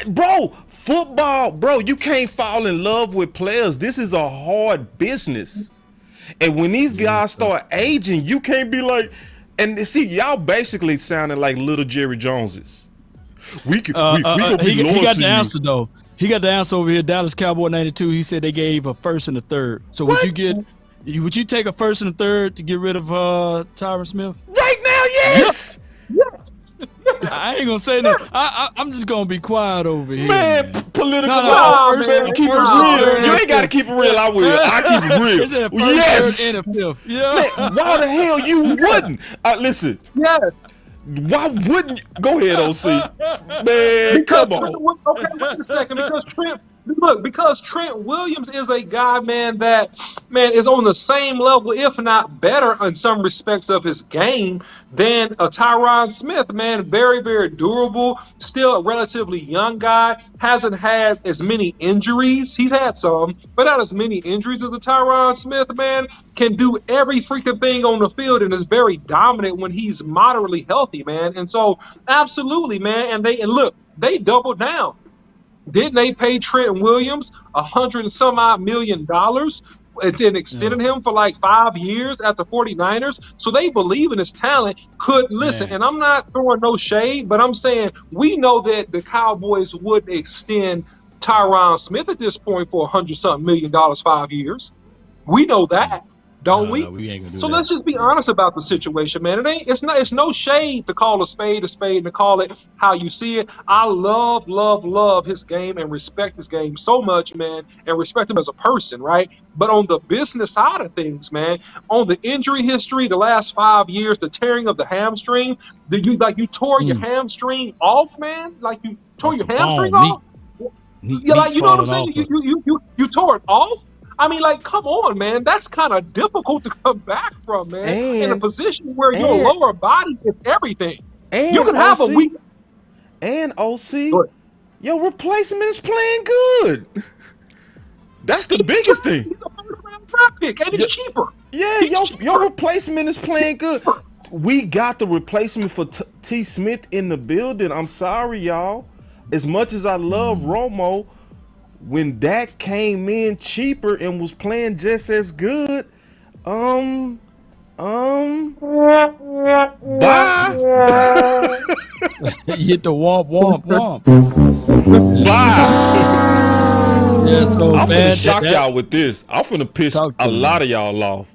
bro. Football, bro. You can't fall in love with players. This is a hard business. And when these guys start aging, you can't be like. And see, y'all basically sounding like little Jerry Joneses. We he got the answer though. He got the answer over here. Dallas Cowboy 92. He said they gave a first and a third. So would you take a first and a third to get rid of Tyron Smith? Right now, yes. I ain't gonna say nothing. I'm just gonna be quiet over here. Man, political No, law. first- Man, keep it first, real. third, You and ain't got to fifth. keep it real. I will. I keep it real. It said first, Yes. third, and a fifth. Yeah. Man, why the hell you wouldn't? Listen. Yes. Why wouldn't you? Go ahead, OC. Man, come on. Okay, wait a second. Because Trent Williams is a guy, man, that is on the same level, if not better, in some respects of his game than a Tyron Smith, man. Very, very durable, still a relatively young guy, hasn't had as many injuries. He's had some, but not as many injuries as a Tyron Smith, man. Can do every freaking thing on the field and is very dominant when he's moderately healthy, man. And so, absolutely, man. And look, they doubled down. Didn't they pay Trent Williams $100 and some odd million and then extended him for like 5 years at the 49ers? So they believe in his talent. Listen, and I'm not throwing no shade, but I'm saying we know that the Cowboys would extend Tyron Smith at this point for $100 something million 5 years. We know that. Don't we? No, we ain't gonna do So that. let's just be honest about the situation, man. It's no shade to call a spade and to call it how you see it. I love his game and respect his game so much, man, and respect him as a person, right? But on the business side of things, man, on the injury history, the last 5 years, the tearing of the hamstring, you tore your hamstring off, man? Like you tore your hamstring off? Yeah, like you know what I'm saying? You tore it off? I mean, like, come on, man. That's kind of difficult to come back from, man. In a position where your lower body is everything. You can have a week. And OC, your replacement is playing good. That's the biggest thing. He's a first-round draft pick, and he's cheaper. Yeah, your replacement is playing good. We got the replacement for T. Smith in the building. I'm sorry, y'all. As much as I love Romo, when Dak came in cheaper and was playing just as good, bye. You hit the womp. Bye. Yeah, so I'm man, finna shock y'all with this. I'm finna piss a lot of y'all off.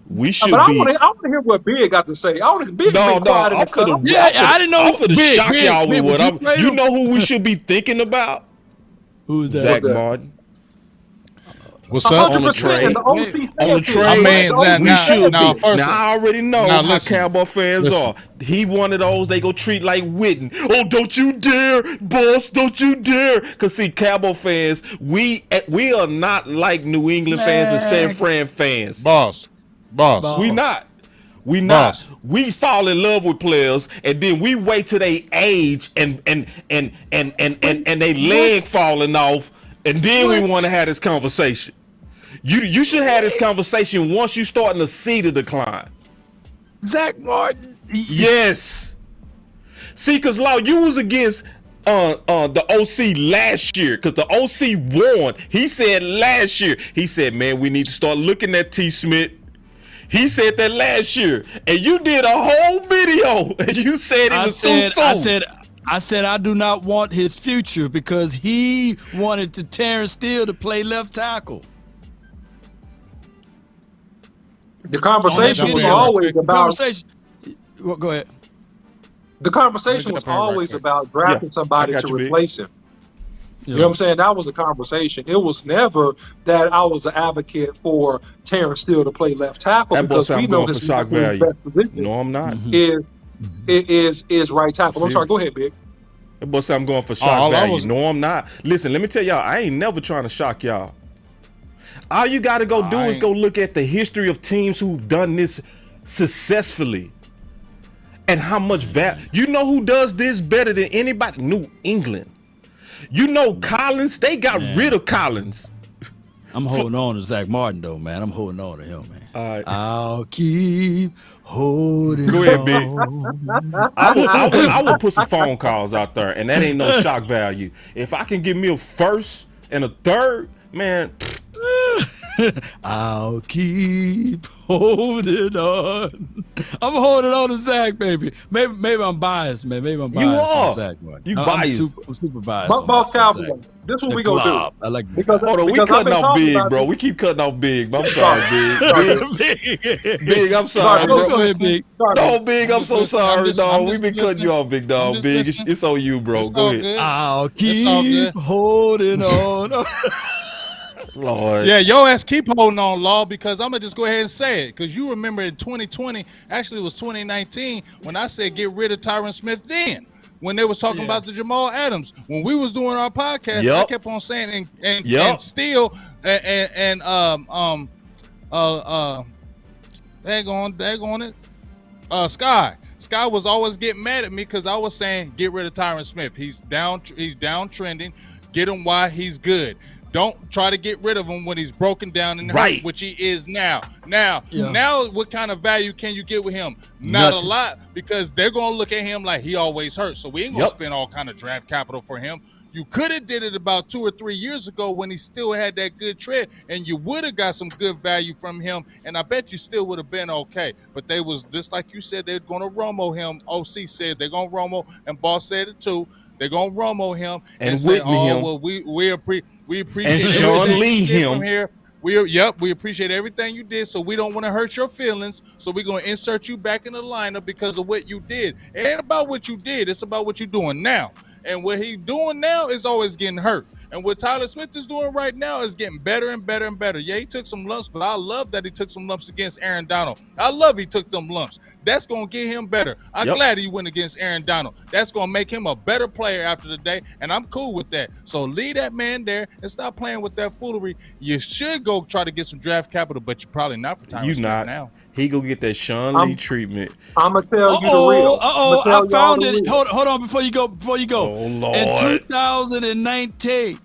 We should But I be. want to hear what Big got to say. Big No, quiet in the I'm cut. finna. Yeah, I didn't know. I'm finna Big, shock y'all with what I'm. You him? know who we should be thinking about? Who's that? Zach Martin. What's up? 100%. On the trade. The OC On the said trade. I mean, it. We should now, be. first, Now I already know now, how listen, Cowboy fans listen. are. He one of those they go treat like Witten. Oh, don't you dare, boss! Don't you dare! Cause see, Cowboy fans, we are not like New England fans and San Fran fans. Boss. We not. Boss. We fall in love with players and then we wait till they age and they leg falling off and then we want to have this conversation. You should have this conversation once you starting to see the decline. Zach Martin. Yes. See, cause Law, you was against the OC last year, cause the OC won. He said last year, he said, man, we need to start looking at T. Smith. He said that last year, and you did a whole video, and you said it was too soon. I said I do not want his future because he wanted to Terrence Steele to play left tackle. The conversation was always about. Well, go ahead. The conversation was always about drafting somebody to replace him. You know what I'm saying? That was a conversation. It was never that I was an advocate for Terrence Steele to play left tackle because we know his best position. No, I'm not. Is right tackle. I'm sorry. Go ahead, Big. That boy said I'm going for shock value. No, I'm not. Listen, let me tell y'all, I ain't never trying to shock y'all. All you got to go do is go look at the history of teams who've done this successfully. And how much value. You know who does this better than anybody? New England. You know Collins, they got rid of Collins. I'm holding on to Zach Martin, though, man. I'm holding on to him, man. All right. I'll keep holding Go ahead, Big. on. I would put some phone calls out there, and that ain't no shock value. If I can give me a first and a third, man. I'll keep holding on. I'm holding on to Zach, baby. Maybe I'm biased, man. Maybe I'm biased. You are. on Zach Martin. You biased. I'm super biased. Boss Cowboy. This is what The we gonna do. glob. I like Because Hold on, we because I've cutting been off talking big, about bro. this. We keep cutting off big. I'm sorry, big. I'm sorry, Sorry, Go bro. ahead, Big. Sorry. No, big. I'm just so listening. I'm sorry, just dog. We've been cutting listening. you off, big I'm dog. just Big, listening. it's on you, bro. It's Go all ahead. good. I'll It's all keep good. holding on. Lord. Yeah, your ass keep holding on, Law, because I'm gonna just go ahead and say it. Because you remember in 2020, actually it was 2019, when I said get rid of Tyron Smith then. When they was talking about the Jamal Adams, when we was doing our podcast, I Yep. kept on saying and Yep. still and daggone it. Sky was always getting mad at me because I was saying get rid of Tyron Smith. He's downtrending. Get him while he's good. Don't try to get rid of him when he's broken down and Right. hurt, which he is now. Now, what kind of value can you get with him? Not Nothing. a lot, because they're gonna look at him like he always hurts. So we ain't gonna Yep. spend all kind of draft capital for him. You could have did it about 2 or 3 years ago when he still had that good tread, and you would have got some good value from him, and I bet you still would have been okay. But they was just like you said, they're gonna Romo him. OC said they're gonna Romo, and Boss said it too. They're gonna Romo him And say, Whitney "Oh, him. well, we appreciate And Sean everything Lee you did him. from here. We appreciate everything you did, so we don't want to hurt your feelings. So we're gonna insert you back in the lineup because of what you did. It ain't about what you did; it's about what you're doing now. And what he's doing now is always getting hurt. And what Tyler Smith is doing right now is getting better and better and better. Yeah, he took some lumps, but I love that he took some lumps against Aaron Donald. I love he took them lumps. That's going to get him better. I'm glad he went against Aaron Donald. That's going to make him a better player after the day, and I'm cool with that. So leave that man there and stop playing with that foolery. You should go try to get some draft capital, but you're probably not for Tyler You Smith not. now. He go get that Sean Lee treatment. I'm gonna tell you the real. I found it. Hold on before you go. Oh, Lord. In 2019,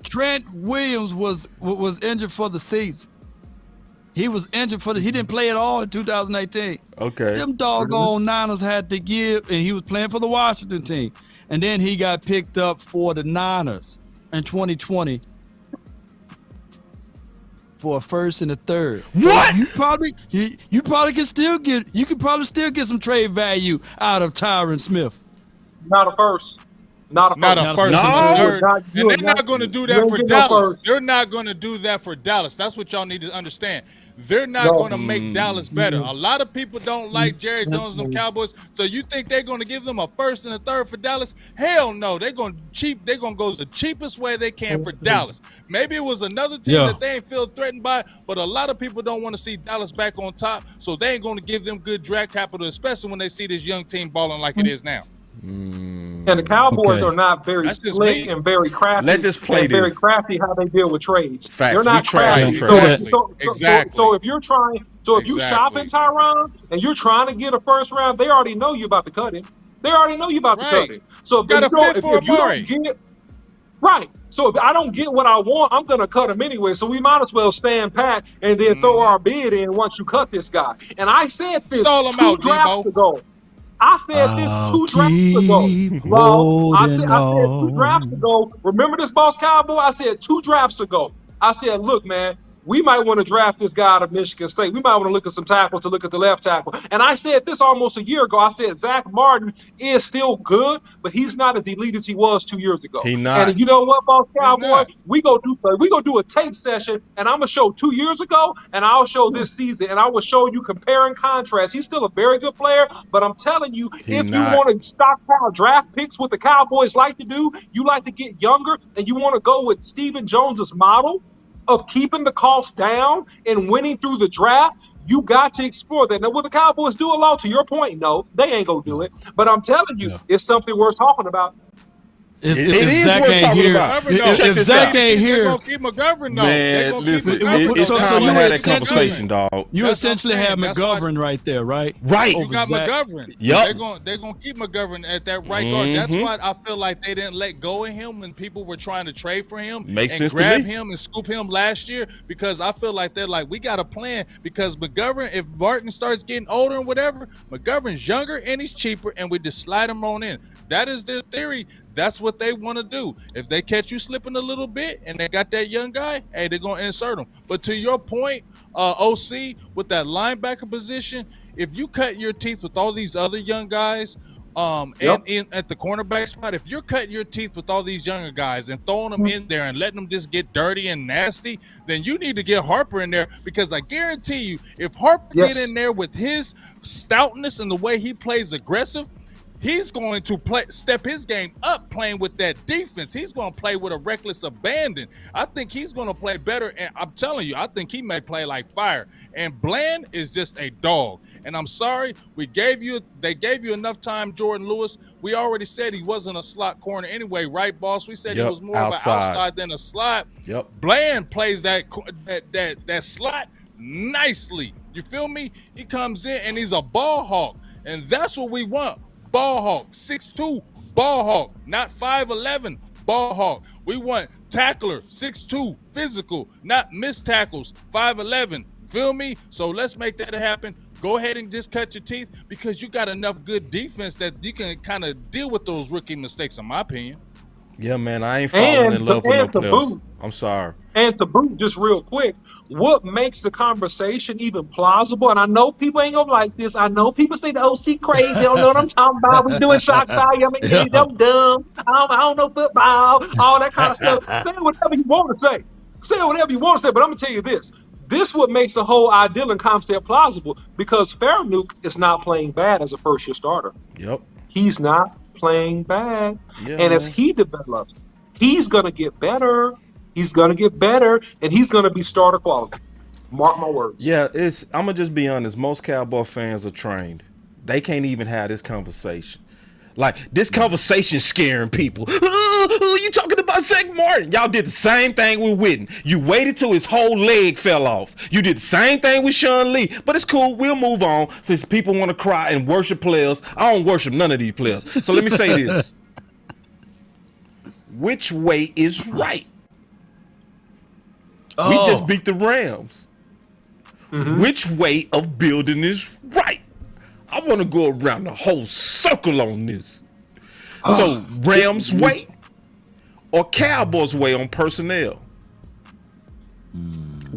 Trent Williams was injured for the season. He was injured he didn't play at all in 2018. Okay. Them doggone Niners had to give, and he was playing for the Washington team. And then he got picked up for the Niners in 2020 for a first and a third. What? So you probably can still get some trade value out of Tyron Smith. Not a first. Not a first. And they're not not going to do that for Dallas. They're not going to do that for Dallas. That's what y'all need to understand. They're not going to make Dallas better. A lot of people don't like Jerry Jones and the Cowboys. So you think they're going to give them a first and a third for Dallas? Hell no. They're going to go the cheapest way they can for Dallas. Maybe it was another team that they ain't feel threatened by, but a lot of people don't want to see Dallas back on top. So they ain't going to give them good draft capital, especially when they see this young team balling like it is now. And the Cowboys are not very slick and very crafty. Let's just play Very crafty how they deal with trades. Facts. They're not crafty. Exactly. So if you're trying, if you shopping Tyron and you're trying to get a first round, they already know you about to cut him. They already know you about to cut him. So if you don't get right. So if I don't get what I want, I'm gonna cut him anyway. So we might as well stand pat and then throw our bid in once you cut this guy. And I said this two drafts ago. I said this 2 drafts ago. Well, I said 2 drafts ago. Remember this, Boss Cowboy? I said 2 drafts ago. I said, look, man, we might want to draft this guy out of Michigan State. We might want to look at some tackles to look at the left tackle. And I said this almost a year ago. I said Zach Martin is still good, but he's not as elite as he was 2 years ago. He not. And you know what, Boss Cowboy? We go do a tape session, and I'm gonna show 2 years ago, and I'll show this season, and I will show you compare and contrast. He's still a very good player, but I'm telling you, if you want to stockpile draft picks, what the Cowboys like to do, you like to get younger, and you want to go with Stephen Jones's model of keeping the cost down and winning through the draft, you got to explore that. Now, will the Cowboys do a lot? To your point, no, they ain't gonna do it. But I'm telling you, it's something worth talking about. If Zach ain't here, if Zach ain't here, they're gonna keep McGovern though. Man, listen, it's time to have that conversation, dog. You essentially have McGovern right there, right? Right. You got McGovern. Yep. They're gonna keep McGovern at that right guard. That's why I feel like they didn't let go of him when people were trying to trade for him and grab him and scoop him last year, because I feel like they're like, we got a plan, because McGovern, if Martin starts getting older and whatever, McGovern's younger and he's cheaper, and we just slide him on in. That is their theory. That's what they want to do. If they catch you slipping a little bit and they got that young guy, hey, they're going to insert him. But to your point, OC, with that linebacker position, if you cut your teeth with all these other young guys, Yep. in at the cornerback spot, if you're cutting your teeth with all these younger guys and throwing them in there and letting them just get dirty and nasty, then you need to get Harper in there, because I guarantee you, if Harper Yes. get in there with his stoutness and the way he plays aggressive, he's going to step his game up playing with that defense. He's going to play with a reckless abandon. I think he's going to play better, and I'm telling you, I think he may play like fire. And Bland is just a dog. And I'm sorry, they gave you enough time, Jordan Lewis. We already said he wasn't a slot corner anyway, right, boss? We said he was more of an outside than a slot. Yep. Bland plays that slot nicely. You feel me? He comes in and he's a ball hawk, and that's what we want. Ball hawk, 6'2", ball hawk, not 5'11", ball hawk. We want tackler, 6'2", physical, not missed tackles, 5'11". Feel me? So let's make that happen. Go ahead and just cut your teeth, because you got enough good defense that you can kind of deal with those rookie mistakes, in my opinion. Yeah, man, I ain't falling in love with no players. I'm sorry. And to boot, just real quick, what makes the conversation even plausible? And I know people ain't gonna like this. I know people say the OC crazy. They don't know what I'm talking about. We doing shock value. I mean, I'm dumb. I don't know football. All that kind of stuff. Say whatever you want to say. Say whatever you want to say. But I'm gonna tell you this. This what makes the whole ideal and concept plausible, because Fairnuke is not playing bad as a first-year starter. Yep. He's not playing bad. Yeah, and as he develops, he's gonna get better. He's going to get better, and he's going to be starter quality. Mark my words. Yeah, I'm going to just be honest. Most Cowboy fans are trained. They can't even have this conversation. Like, this conversation scaring people. Oh, you talking about Zach Martin? Y'all did the same thing with Witten. You waited till his whole leg fell off. You did the same thing with Sean Lee. But it's cool. We'll move on, since people want to cry and worship players. I don't worship none of these players. So let me say this. Which way is right? We just beat the Rams. Which way of building is right? I want to go around the whole circle on this. So Rams way or Cowboys way on personnel?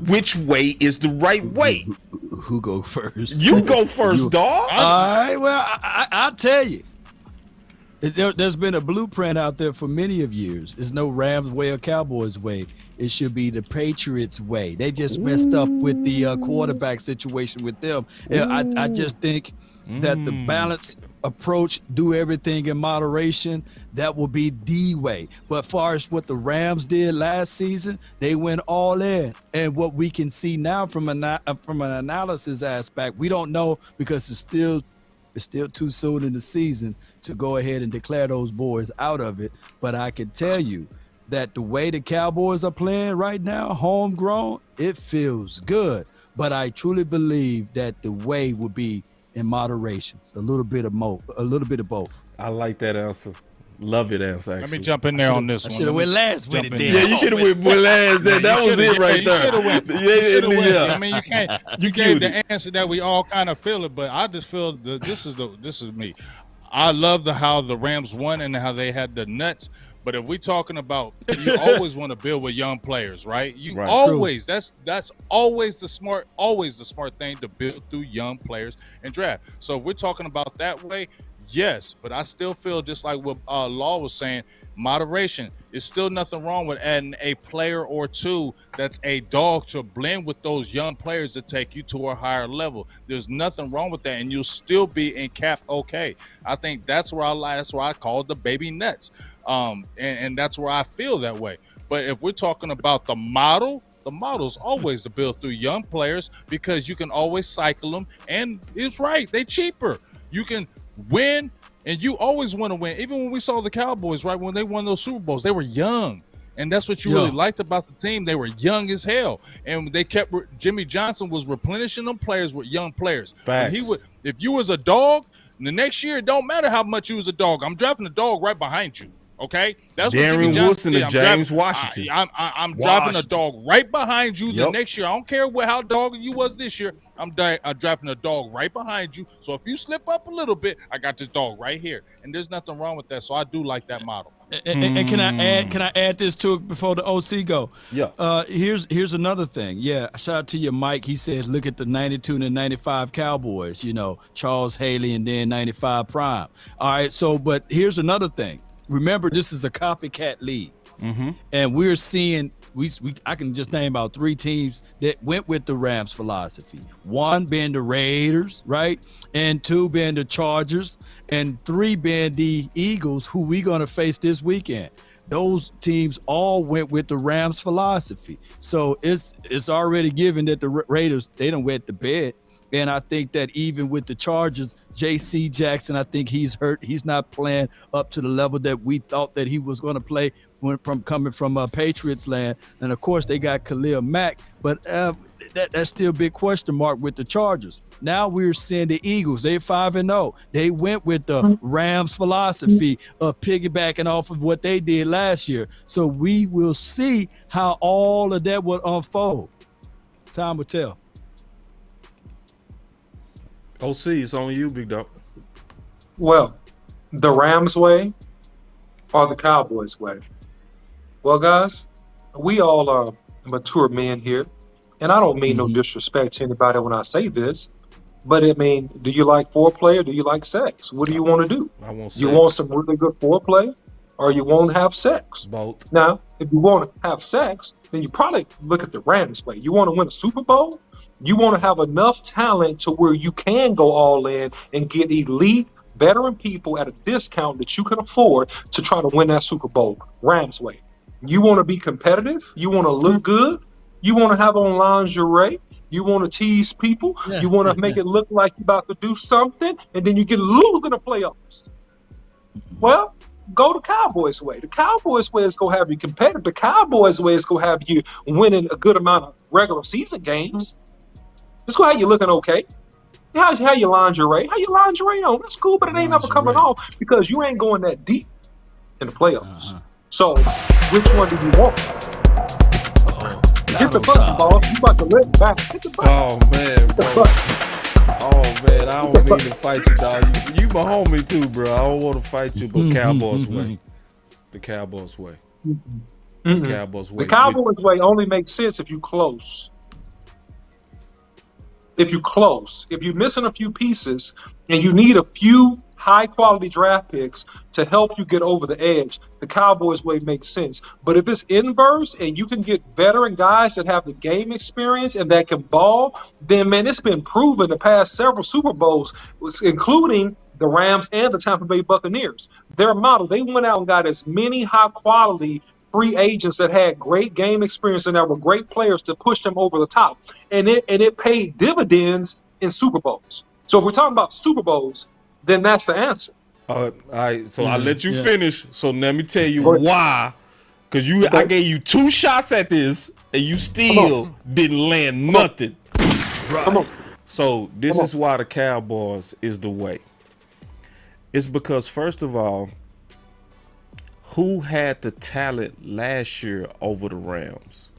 Which way is the right way? Who go first? You go first, dog. All right. Well, I'll tell you. There's been a blueprint out there for many of years. It's no Rams way or Cowboys way. It should be the Patriots way. They just messed up with the quarterback situation with them. I just think that the balanced approach, do everything in moderation, that will be the way. But far as what the Rams did last season, they went all in. And what we can see now from an analysis aspect, we don't know, because it's still too soon in the season to go ahead and declare those boys out of it. But I can tell you that the way the Cowboys are playing right now, homegrown, it feels good. But I truly believe that the way will be in moderation, a little bit of both. I like that answer. Love it answer. Actually. Let me jump in there on this one. Should have went last with it. Yeah, you should have went last. That was it right there. Yeah. I mean, you gave the answer that we all kind of feel it, but I just feel that this is me. I love how the Rams won and how they had the nuts. But if we're talking about, you always want to build with young players, right? You always, that's always the smart thing, to build through young players and draft. So if we're talking about that way, yes, but I still feel just like what Law was saying, moderation. There's still nothing wrong with adding a player or two that's a dog to blend with those young players to take you to a higher level. There's nothing wrong with that, and you'll still be in cap okay. I think that's where that's why I call it the baby nuts. And that's where I feel that way. But if we're talking about the model's always to build through young players, because you can always cycle them, and it's right, they cheaper. You can win, and you always want to win. Even when we saw the Cowboys, right, when they won those Super Bowls, they were young. And that's what you really liked about the team. They were young as hell. And they kept Jimmy Johnson was replenishing them players with young players. Facts. If you was a dog, the next year, it don't matter how much you was a dog. I'm drafting a dog right behind you. Okay, that's what Jimmy Johnson did. James Washington. I'm driving a dog right behind you the next year. I don't care how dog you was this year. I'm drafting a dog right behind you. So if you slip up a little bit, I got this dog right here, and there's nothing wrong with that. So I do like that model. And can I add this to it before the OC go? Yeah. Here's another thing. Yeah, shout out to your Mike. He says, look at the 92 and 95 Cowboys, Charles Haley and then 95 Prime. All right, so but here's another thing. Remember, this is a copycat league. And we're seeing I can just name about 3 teams that went with the Rams philosophy. 1 being the Raiders, right? And 2 being the Chargers, and 3 being the Eagles, who we gonna face this weekend. Those teams all went with the Rams philosophy. So it's already given that the Raiders, they done wet the bed. And I think that even with the Chargers, J.C. Jackson, I think he's hurt. He's not playing up to the level that we thought that he was going to play coming from Patriots land. And, of course, they got Khalil Mack. But that's still a big question mark with the Chargers. Now we're seeing the Eagles. They're 5-0. They went with the Rams philosophy of piggybacking off of what they did last year. So we will see how all of that will unfold. Time will tell. OC, it's on you, big dog. Well, the Rams way or the Cowboys way? Well, guys, we all are mature men here, and I don't mean no disrespect to anybody when I say this, but I mean, do you like foreplay or do you like sex? What do you want to do? I want sex. You want some really good foreplay or you want to have sex? Both. Now, if you want to have sex, then you probably look at the Rams way. You want to win a Super Bowl? You want to have enough talent to where you can go all in and get elite veteran people at a discount that you can afford to try to win that Super Bowl. Rams way. You want to be competitive. You want to look good. You want to have on lingerie. You want to tease people. You want to make it look like you're about to do something, and then you get lose in the playoffs. Well, go the Cowboys way. The Cowboys way is going to have you competitive. The Cowboys way is going to have you winning a good amount of regular season games. It's going to have you looking okay. How your lingerie? How your lingerie on? That's cool, but it ain't never coming off because you ain't going that deep in the playoffs. So, which one do you want? Get the button, boss. You about to let it back. Get the button. Oh, man, bro. Oh, man, I don't mean to fight you, dog. You my homie, too, bro. I don't want to fight you, but Cowboys way. The Cowboys way. The Cowboys way. The Cowboys way only makes sense if you close. If you're missing a few pieces and you need a few high quality draft picks to help you get over the edge, the Cowboys way makes sense. But if it's inverse and you can get veteran guys that have the game experience and that can ball, then man, it's been proven the past several Super Bowls, including the Rams and the Tampa Bay Buccaneers. Their model, they went out and got as many high quality free agents that had great game experience and that were great players to push them over the top. And it paid dividends in Super Bowls. So if we're talking about Super Bowls, then that's the answer. All right, so I'll let you finish. So let me tell you why. Because I gave you 2 shots at this, and you still didn't land nothing. Right. So this is why the Cowboys is the way. It's because, first of all, who had the talent last year over the Rams?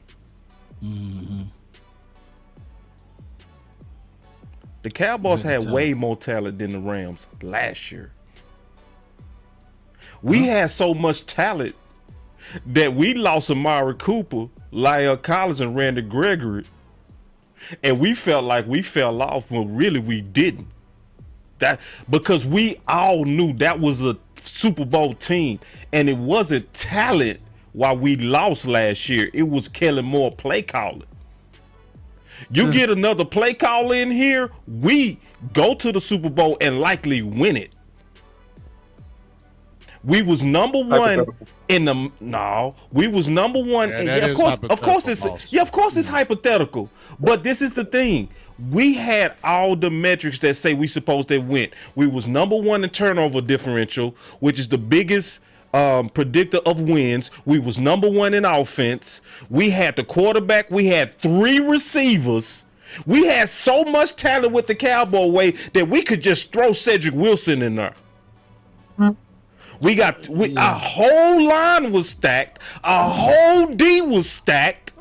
The Cowboys had way more talent than the Rams last year. We had so much talent that we lost Amari Cooper, Lyle Collins, and Randy Gregory, and we felt like we fell off when really we didn't. That because we all knew that was a Super Bowl team, and it wasn't talent why we lost last year. It was Kellen Moore play calling. You get another play call in here, we go to the Super Bowl and likely win it. We was number one in the we was number one. Yeah, And of course it's hypothetical. But this is the thing. We had all the metrics that say we supposed to win. We was number one in turnover differential, which is the biggest predictor of wins. We was number one in offense. We had the quarterback. We had 3 receivers. We had so much talent with the Cowboy way that we could just throw Cedric Wilson in there. Our whole line was stacked. Our whole D was stacked.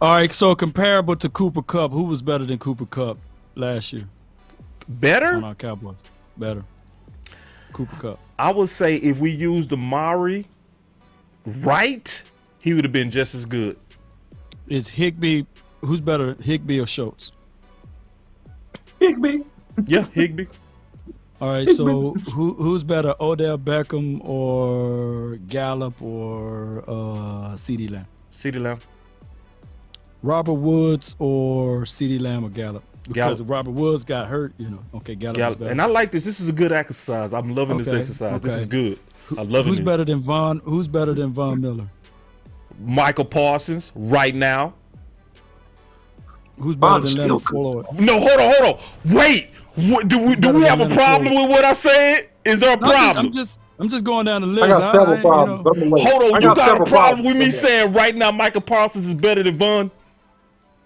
All right, so comparable to Cooper Kupp, who was better than Cooper Kupp last year? Better? On our Cowboys. Better. Cooper Kupp. I would say if we used Amari right, he would have been just as good. Is Higbee, who's better, Higbee or Schultz? Higbee. Yeah, Higbee. All right, so who's better, Odell Beckham or Gallup or CeeDee Lamb? CeeDee Lamb. Robert Woods or CeeDee Lamb or Gallup? Because Gallup. Robert Woods got hurt, Okay, Gallup is better. And I like this. This is a good exercise. I'm loving this Okay, exercise. This okay. is good. I love it. Who's better than Von Miller? Michael Parsons right now. Who's better Von's than Leonard still good. Floyd? No, hold on. Wait. Do we Better have a than problem Floyd. with what I said? Is there a problem? I'm just going down the list. I got several problems. I'm gonna wait. Hold on. I You got a several problem with me problems. saying right now Michael Parsons is better than Von?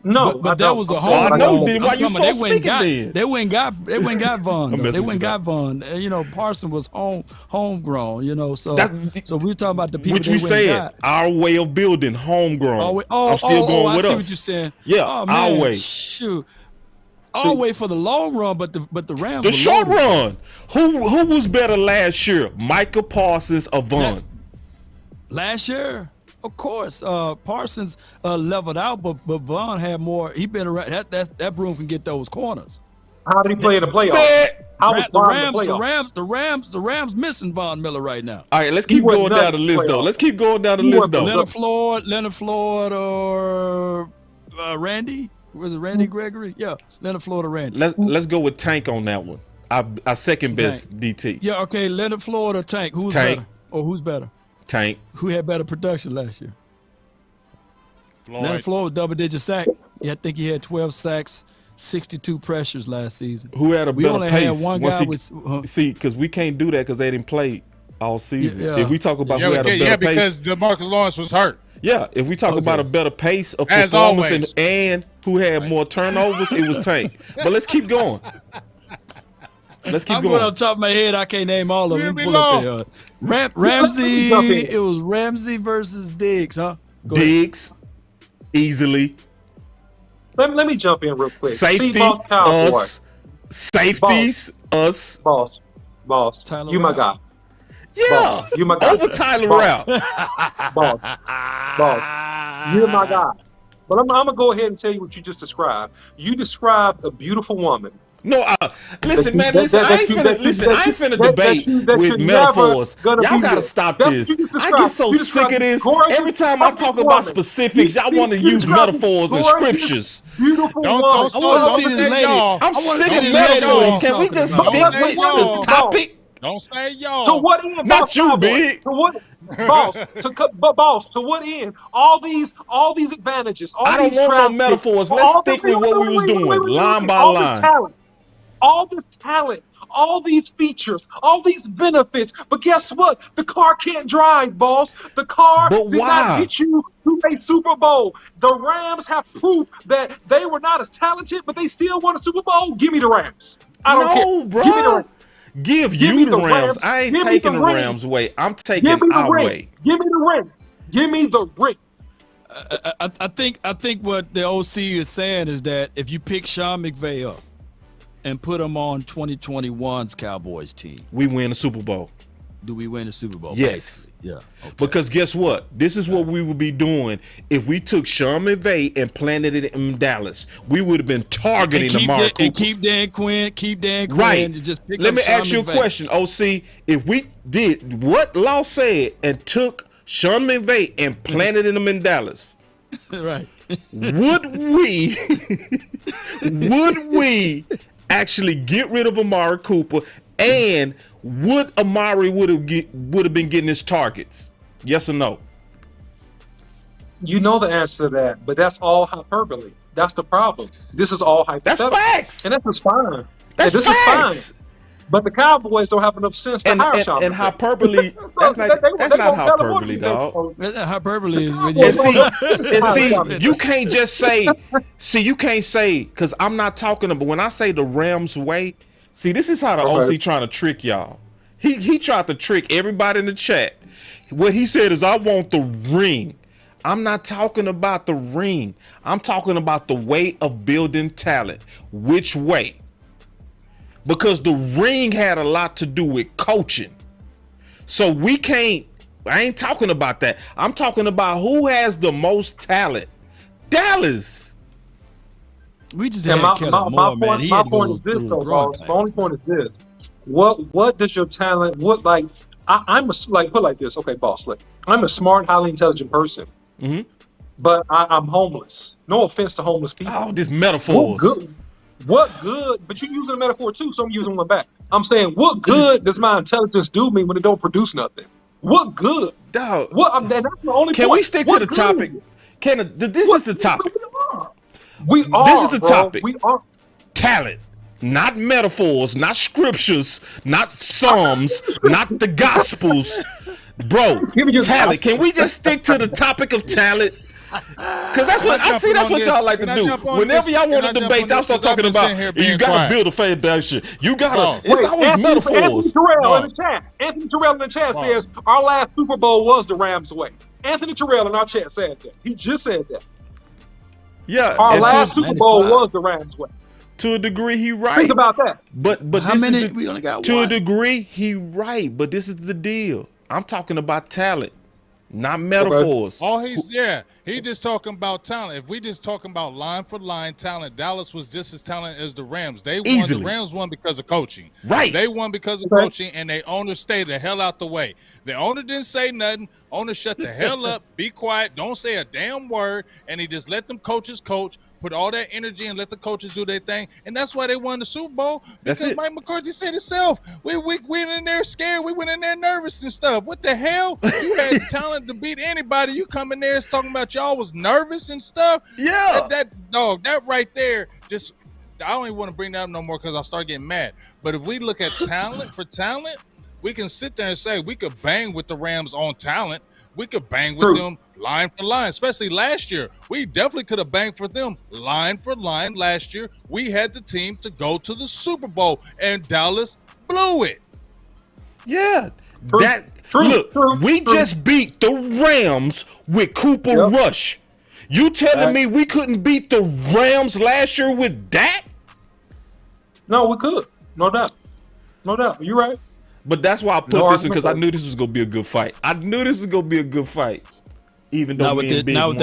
No, but that was a I'm home saying I know, run. then why I'm you talking about start speaking then? They went and got Von. I'm though. messing They with went and you, got Von. Parsons was homegrown. So That- so we're talking about the people Which they we went and said, got. our way of building, homegrown. I'm still going I with see us. what you're saying. Yeah, oh, our man, way. Shoot. Our way for the long run, but the Rams. The were short loaded. run. Who was better last year, Michael Parsons or Von? Last year, of course, Parsons leveled out, but Von had more. He been around. That broom can get those corners. How did he play in the playoffs? Man. How was The Von in the playoffs? the Rams missing Von Miller right now. All right, let's He keep wasn't going down the done list, though. playoffs. Let's keep going down the He list, wasn't though. done. Leonard Floyd, or Randy? Was it Randy Gregory? Yeah, Leonard Floyd or Randy. Let's go with Tank on that one. Our second best DT. Yeah, okay, Leonard Floyd or Tank? Who's Tank. better? Or who's better? Tank. Who had better production last year? Floyd. Leonard Floyd was double-digit sack. Yeah, I think he had 12 sacks, 62 pressures last season. Who had a We better only pace? had one Once guy he- with. See, because we can't do that because they didn't play all season. Yeah. If we talk about who had a better because pace, DeMarcus Lawrence was hurt. yeah. If we talk about a better pace of As performance always. and who had more turnovers, it was Tank. But let's keep going. Let's keep I'm going going. off the top of my head. I can't name all of them. Leave me Pull up alone. there. Ramsey. jump in. It was Ramsey versus Diggs, huh? Go ahead. Diggs, easily. Let me jump in real quick. Safety, Boss Cowboy. us. Safeties, us. Boss. Tyler You my Rapp. guy. Yeah. Boss, you my guy. Over Tyler Boss. Rapp. Boss. You're my guy. But I'm gonna go ahead and tell you what you just described. You described a beautiful woman. No, listen, man. That- Listen, that- I ain't that- finna. that- Listen, that- I ain't finna that- debate that with you're metaphors. never gonna Y'all be gotta this. stop That's this. what you I described. get so You sick described of this. gorgeous, Every time I talk perfect about woman. specifics, y'all want to You use described metaphors and gorgeous, scriptures. Beautiful Don't woman. I want to see this lady. y'all. I'm I wanna sick see of this lady metaphors. Can we talking just about. stick Don't say with y'all. the topic? Don't say y'all. To what end? Not Boss you, Cowboy? big. To what, boss? Boss. To what end? All these advantages. All I don't these want no draft picks, metaphors. Let's all stick the- with what we was doing, line by all line. This talent, all this talent, all these features, all these benefits. But guess what? The car can't drive, boss. The car But did why? not get you to a Super Bowl. The Rams have proof that they were not as talented, but they still won a Super Bowl. Give me the Rams. I don't care. No, bro. Give me the Rams. Give Give you me the the Rams. Rams. I ain't Give me taking the the ring. Rams way. I'm taking Give me the our ring. way. Give me the ring. Give me the ring. I think what the OC is saying is that if you pick Sean McVay up and put him on 2021's Cowboys team, We win the Super Bowl. do we win the Super Bowl? Yes. Basically? Yeah. Okay. Because guess what? This is what we would be doing if we took Sean McVay and planted it in Dallas. We would have been targeting the Amari Cooper. and keep Dan Quinn. Right. And just pick Let up me Sean ask you a McVay. question, OC. If we did what Law said and took Sean McVay and planted him in Dallas, Right. would we actually get rid of Amari Cooper, and would Amari would have been getting his targets? Yes or no? You know the answer to that, but that's all hyperbole. That's the problem. This is all That's hyperbole. facts. And that's fine. That's and this facts. is fine. But the Cowboys don't have enough sense to hire Sean And McVay. hyperbole. That's not hyperbole, dog. Hyperbole is when And you see, you can't just say, because I'm not talking about, when I say the Rams way, see, this is how the Okay. OC trying to trick y'all. He tried to trick everybody in the chat. What he said is, I want the ring. I'm not talking about the ring. I'm talking about the way of building talent. Which way? Because the ring had a lot to do with coaching. So we can't I ain't talking about that. I'm talking about who has the most talent. Dallas. We just And had Kellen Moore, man. He my had to point go is this, through though, his growing boss. My pains. only point is this: what does your talent? What like? I'm like put it like this. Okay, boss. Like I'm a smart, highly intelligent person, but I'm homeless. No offense to homeless people. Oh, this What metaphors. good? What good? But you're using a metaphor too, so I'm using one back. I'm saying, what good does my intelligence do me when it don't produce nothing? What good? Dog. That's the only Can point. we stick What to the good topic? is it? This is the topic. We are. This is the bro. topic. We are. Talent. Not metaphors, not scriptures, not psalms, not the gospels. Bro, Give me your talent. Can we just stick to the topic of talent? Because that's what I see. That's what y'all like to do. Whenever y'all want to debate, y'all start talking about you got to build a foundation. You got to. It's always metaphors. Anthony Terrell in the chat. Anthony Terrell in the chat says our last Super Bowl was the Rams' way. Anthony Terrell in our chat said that. He just said that. Yeah. Our last Super Bowl was the Rams' way. To a degree, he right. Think about that. But how many? We only got to one. a degree, he right. But this is the deal. I'm talking about talent, not metaphors. All he just talking about talent. If we just talking about line for line talent, Dallas was just as talented as the Rams. They won. Easily. The Rams won because of coaching. Right. They won because of coaching, and the owner stayed the hell out the way. The owner didn't say nothing. Owner shut the hell up, be quiet, don't say a damn word, and he just let them coaches coach. Put all that energy and let the coaches do their thing, and that's why they won the Super Bowl. Because Mike McCarthy said himself, we went in there scared, we went in there nervous and stuff. What the hell? You had talent to beat anybody. You come in there talking about y'all was nervous and stuff. Yeah, that right there. Just I don't even want to bring that up no more because I'll start getting mad. But if we look at talent for talent, we can sit there and say we could bang with the Rams on talent. We could bang with them line for line, especially last year. We definitely could have banged for them line for line last year. We had the team to go to the Super Bowl, and Dallas blew it. Yeah. We just beat the Rams with Cooper Rush. You telling me we couldn't beat the Rams last year with Dak? No, we could. No doubt. No doubt. You're right. But that's why I put this in, because I knew this was gonna be a good fight. Even though me and Big won.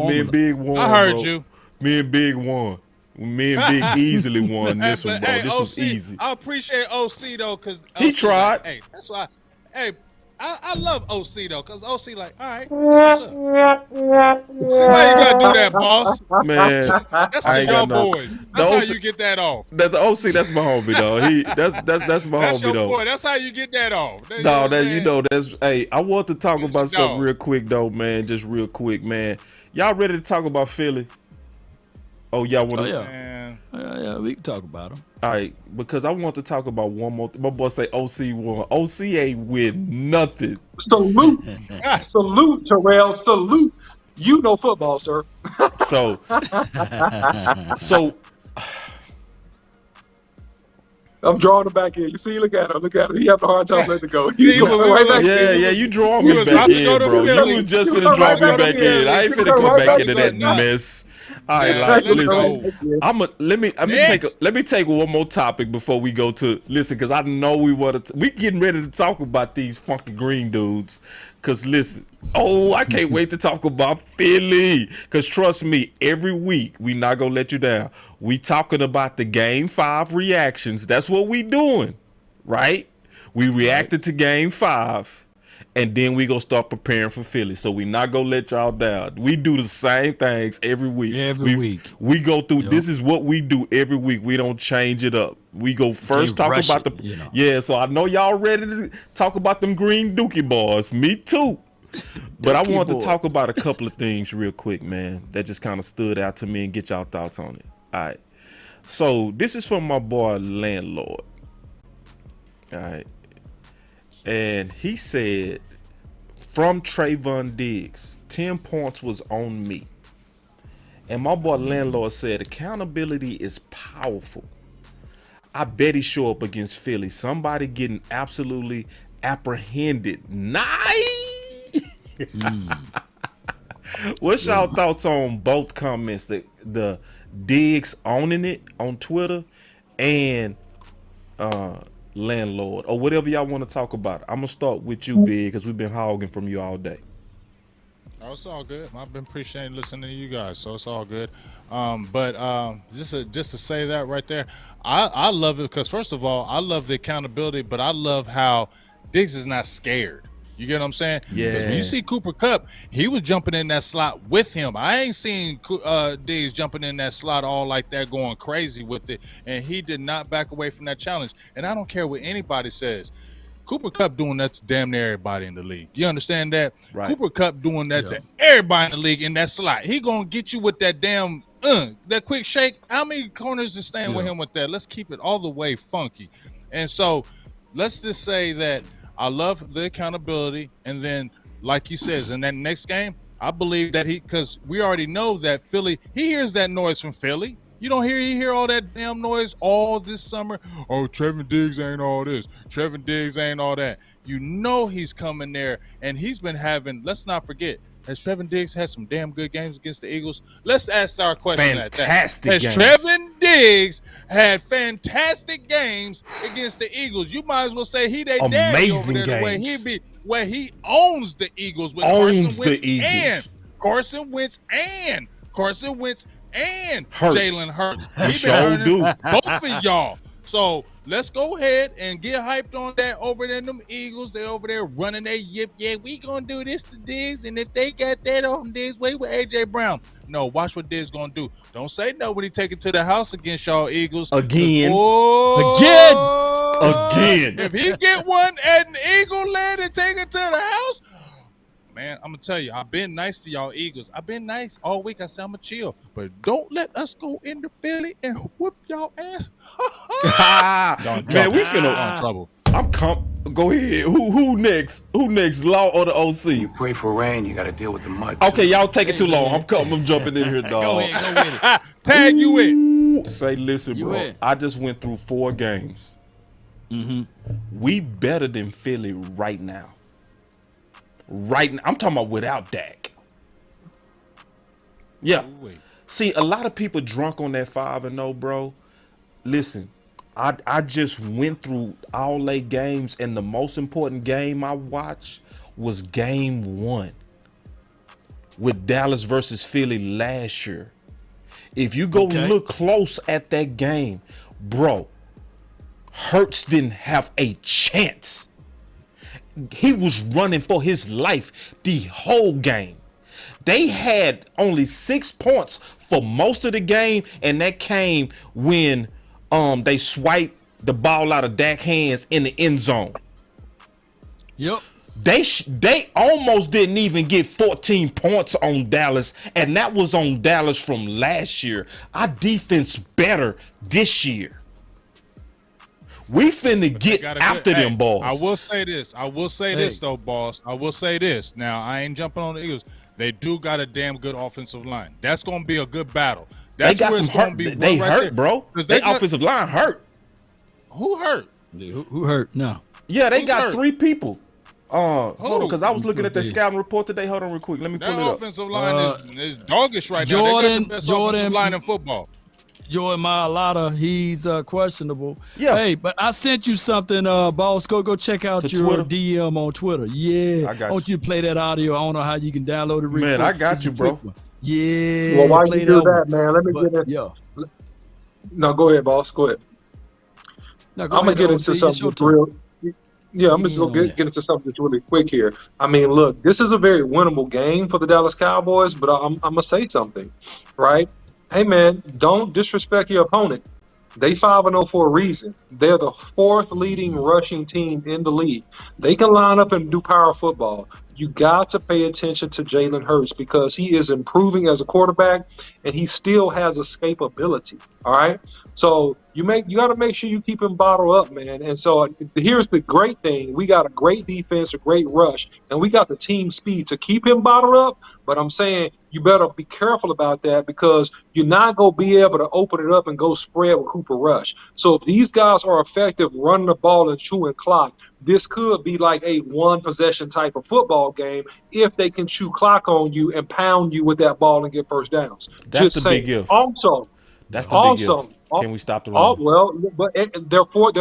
Me and Big won. I heard you. Me and Big won. Me and Big easily won this one, bro. This was easy. I appreciate OC though, because he tried. Like, hey, that's why. Hey, I love OC though, because OC like, all right, what's up? See how you gotta do that, boss? Man, that's how y'all boys. That's how you get that off. That's the OC. That's my homie though. That's my homie though. Boy, that's how you get that off. Hey, I want to talk about something real quick though, man. Just real quick, man. Y'all ready to talk about Philly? Oh, y'all want to? Yeah, we can talk about them. All right, because I want to talk about one more. My boy say OC won. OC ain't win nothing. Salute, salute, Terrell. Salute. You know football, sir. So, I'm drawing him back in. You see, look at him. Look at him. He having a hard time letting it go. He's going right back in. Yeah, you drawing me back in, bro. You was just finna draw me back in. I ain't finna come back into that mess. All right, listen. Let me take one more topic before we go to listen, because I know we getting ready to talk about these funky green dudes. Cause listen, I can't wait to talk about Philly. Cause trust me, every week we not gonna let you down. We talking about the Game 5 reactions. That's what we doing, right? We reacted to Game 5. And then we gonna start preparing for Philly. So we not gonna let y'all down. We do the same things every week. We go through. This is what we do every week. We don't change it up. We go first talk about So I know y'all ready to talk about them green dookie boys. Me too. But I want to talk about a couple of things real quick, man. That just kind of stood out to me and get y'all thoughts on it. All right. So this is from my boy Landlord. All right. And he said, from Trayvon Diggs, 10 points was on me. And my boy Landlord said, accountability is powerful. I bet he show up against Philly. Somebody getting absolutely apprehended. Nice. What's y'all thoughts on both comments? The Diggs owning it on Twitter and landlord, or whatever y'all want to talk about. I'm gonna start with you, Big, because we've been hogging from you all day. Oh, it's all good. I've been appreciating listening to you guys, so it's all good. But just to say that right there, I love it because first of all, I love the accountability, but I love how Diggs is not scared. You get what I'm saying? Because when you Yeah. see Cooper Kupp, he was jumping in that slot with him. I ain't seen Diggs jumping in that slot all like that, going crazy with it, and he did not back away from that challenge. And I don't care what anybody says. Cooper Kupp doing that to damn near everybody in the league. You understand that? Right. Cooper Kupp doing that to everybody in the league in that slot. He gonna get you with that damn that quick shake. How many corners is staying with him with that? Let's keep it all the way funky. And so let's just say that I love the accountability. And then, like he says, in that next game, I believe that because we already know that Philly, he hears that noise from Philly. You don't hear all that damn noise all this summer. Oh, Trevin Diggs ain't all this. Trevin Diggs ain't all that. You know he's coming there, and he's been having, let's not forget, has Trevin Diggs had some damn good games against the Eagles? Let's ask our question Fantastic at that. games. Has Trevin Diggs had fantastic games against the Eagles? You might as well say he they daddy over there the way he games. be, where he owns the Eagles with Owns Carson Wentz the Eagles. and Carson Wentz and Hurts. Jalen Hurts. He He been sure earning do. both of y'all. So let's go ahead and get hyped on that over there. Them Eagles, they over there running their yip. Yeah, we gonna do this to Diggs, and if they got that on Diggs, wait with AJ Brown. No, watch what Diggs gonna do. Don't say nobody take it to the house against y'all Eagles Again. Again. If he get one at an Eagle land and take it to the house. Man, I'm gonna tell you, I've been nice to y'all Eagles. I've been nice all week. I said I'm gonna chill, but don't let us go into Philly and whoop y'all ass. Man, we finna in trouble. Go ahead. Who next? Who next? Law or the You OC? pray for rain, you got to deal with the mud. Okay, y'all take it too long. I'm jumping in here, dog. Go ahead, go with it. Tag you in. Ooh, say, listen, You bro. in. I just went through 4 games. We better than Philly right now. Right now, I'm talking about without Dak. Yeah. Wait. See, a lot of people drunk on that 5-0, bro. Listen, I just went through all 8 games, and the most important game I watched was game 1 with Dallas versus Philly last year. If you go look close at that game, bro, Hurts didn't have a chance. He was running for his life the whole game. They had only 6 points for most of the game, and that came when they swiped the ball out of Dak's hands in the end zone. Yep. They almost didn't even get 14 points on Dallas, and that was on Dallas from last year. Our defense better this year. We finna get after them balls. I will say this. This though, boss. I will say this. Now I ain't jumping on the Eagles. They do got a damn good offensive line. That's gonna be a good battle. That's where it's gonna be. They hurt, there. bro. Their offensive line hurt. Who hurt? Who hurt? No. Yeah, they Who's got hurt? 3 people. Hold on, because I was looking at the Yeah. scouting report today. Hold on real quick. Let me pull That it up. offensive line is doggish right now. They got the best offensive line in football. Jordan Mailata, he's questionable. Yeah. Hey, but I sent you something, boss. Go check out To your Twitter? DM on Twitter. Yeah. I got I want you to play that audio. I don't know how you can download it. Real Man, quick. I got It's you, a bro. quick one. Yeah. Well, why play you do one. that, man? Let me But, get in. yeah. No, go ahead, boss. Go ahead. No, I'm gonna get into something that's real. Yeah, I'm just gonna get into something that's really quick here. I mean, look, this is a very winnable game for the Dallas Cowboys, but I'm gonna say something, right? Hey, man, don't disrespect your opponent. They 5-0 for a reason. They're the 4th leading rushing team in the league. They can line up and do power football. You got to pay attention to Jalen Hurts because he is improving as a quarterback and he still has escapability. All right. So you got to make sure you keep him bottled up, man. And so here's the great thing. We got a great defense, a great rush, and we got the team speed to keep him bottled up. But I'm saying you better be careful about that because you're not going to be able to open it up and go spread with Cooper Rush. So if these guys are effective running the ball and chewing clock, this could be like a 1-possession type of football game if they can chew clock on you and pound you with that ball and get first downs. That's Just the saying. big if. Also, That's the big if. Can we stop the run? Well, but they're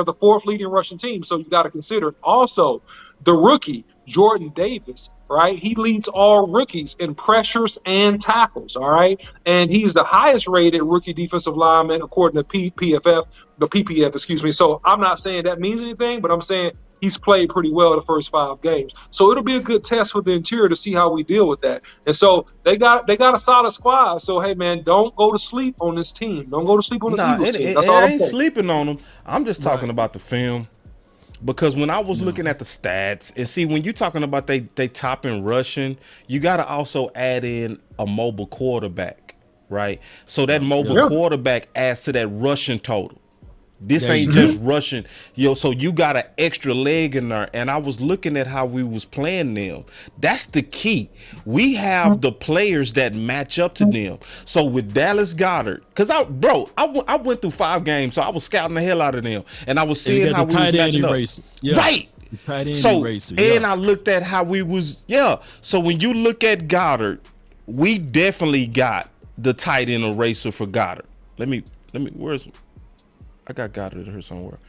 the fourth leading rushing team, so you got to consider it. Also, the rookie Jordan Davis, right? He leads all rookies in pressures and tackles. All right, and he's the highest rated rookie defensive lineman according to PPF, excuse me. So I'm not saying that means anything, but I'm saying he's played pretty well the first 5 games. So it'll be a good test for the interior to see how we deal with that. And so they got a solid squad. So hey man, don't go to sleep on this team. Don't go to sleep on this Eagles team. That's all I I'm ain't saying. sleeping on them. I'm just talking about the film. Because when I was looking at the stats, and see, when you're talking about they top in rushing, you got to also add in a mobile quarterback, right? So that mobile quarterback adds to that rushing total. This ain't just rushing, so you got an extra leg in there. And I was looking at how we was playing them. That's the key. We have the players that match up to them. So with Dallas Goedert, because I went through 5 games, so I was scouting the hell out of them. And I was seeing how we was matching up. Right. So, and I looked at how we was, So when you look at Goddard, we definitely got the tight end eraser for Goddard. Let me, I got Goddard here somewhere.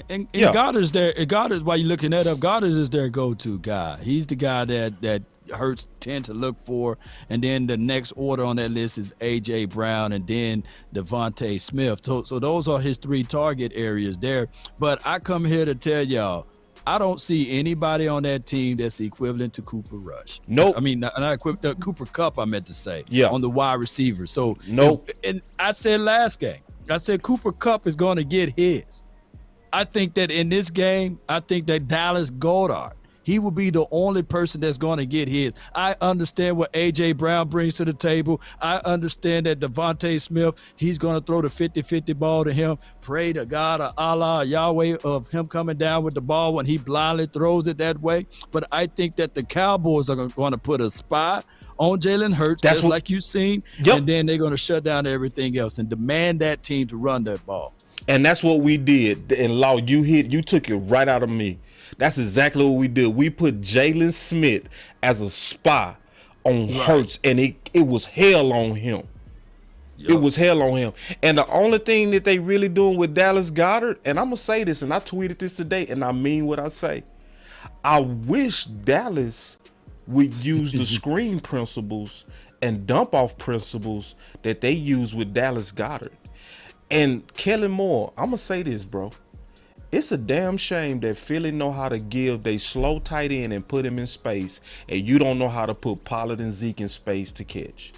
And Goddard's there. Goddard's, while you're looking that up, Goddard is their go-to guy. He's the guy that Hurts tend to look for. And then the next order on that list is A.J. Brown and then Devontae Smith. So those are his 3 target areas there. But I come here to tell y'all, I don't see anybody on that team that's equivalent to Cooper Rush. Nope. I mean, not equivalent, Cooper Kupp, I meant to say. Yeah. On the wide receiver. So, nope. And I said last game, I said Cooper Kupp is going to get his. I think that in this game, I think that Dallas Goedert, he will be the only person that's going to get his. I understand what A.J. Brown brings to the table. I understand that Devontae Smith, he's going to throw the 50-50 ball to him. Pray to God or Allah, Yahweh, of him coming down with the ball when he blindly throws it that way. But I think that the Cowboys are going to put a spy on Jalen Hurts, just like you've seen, and then they're going to shut down everything else and demand that team to run that ball. And that's what we did. And Law, you took it right out of me. That's exactly what we did. We put Jalen Smith as a spy on Hurts, and it was hell on him. It was hell on him. And the only thing that they really doing with Dallas Goedert, and I'm going to say this, and I tweeted this today, and I mean what I say. I wish Dallas would use the screen principles and dump off principles that they use with Dallas Goedert. And Kellen Moore, I'm going to say this, bro. It's a damn shame that Philly know how to give they slow tight end and put him in space, and you don't know how to put Pollard and Zeke in space to catch.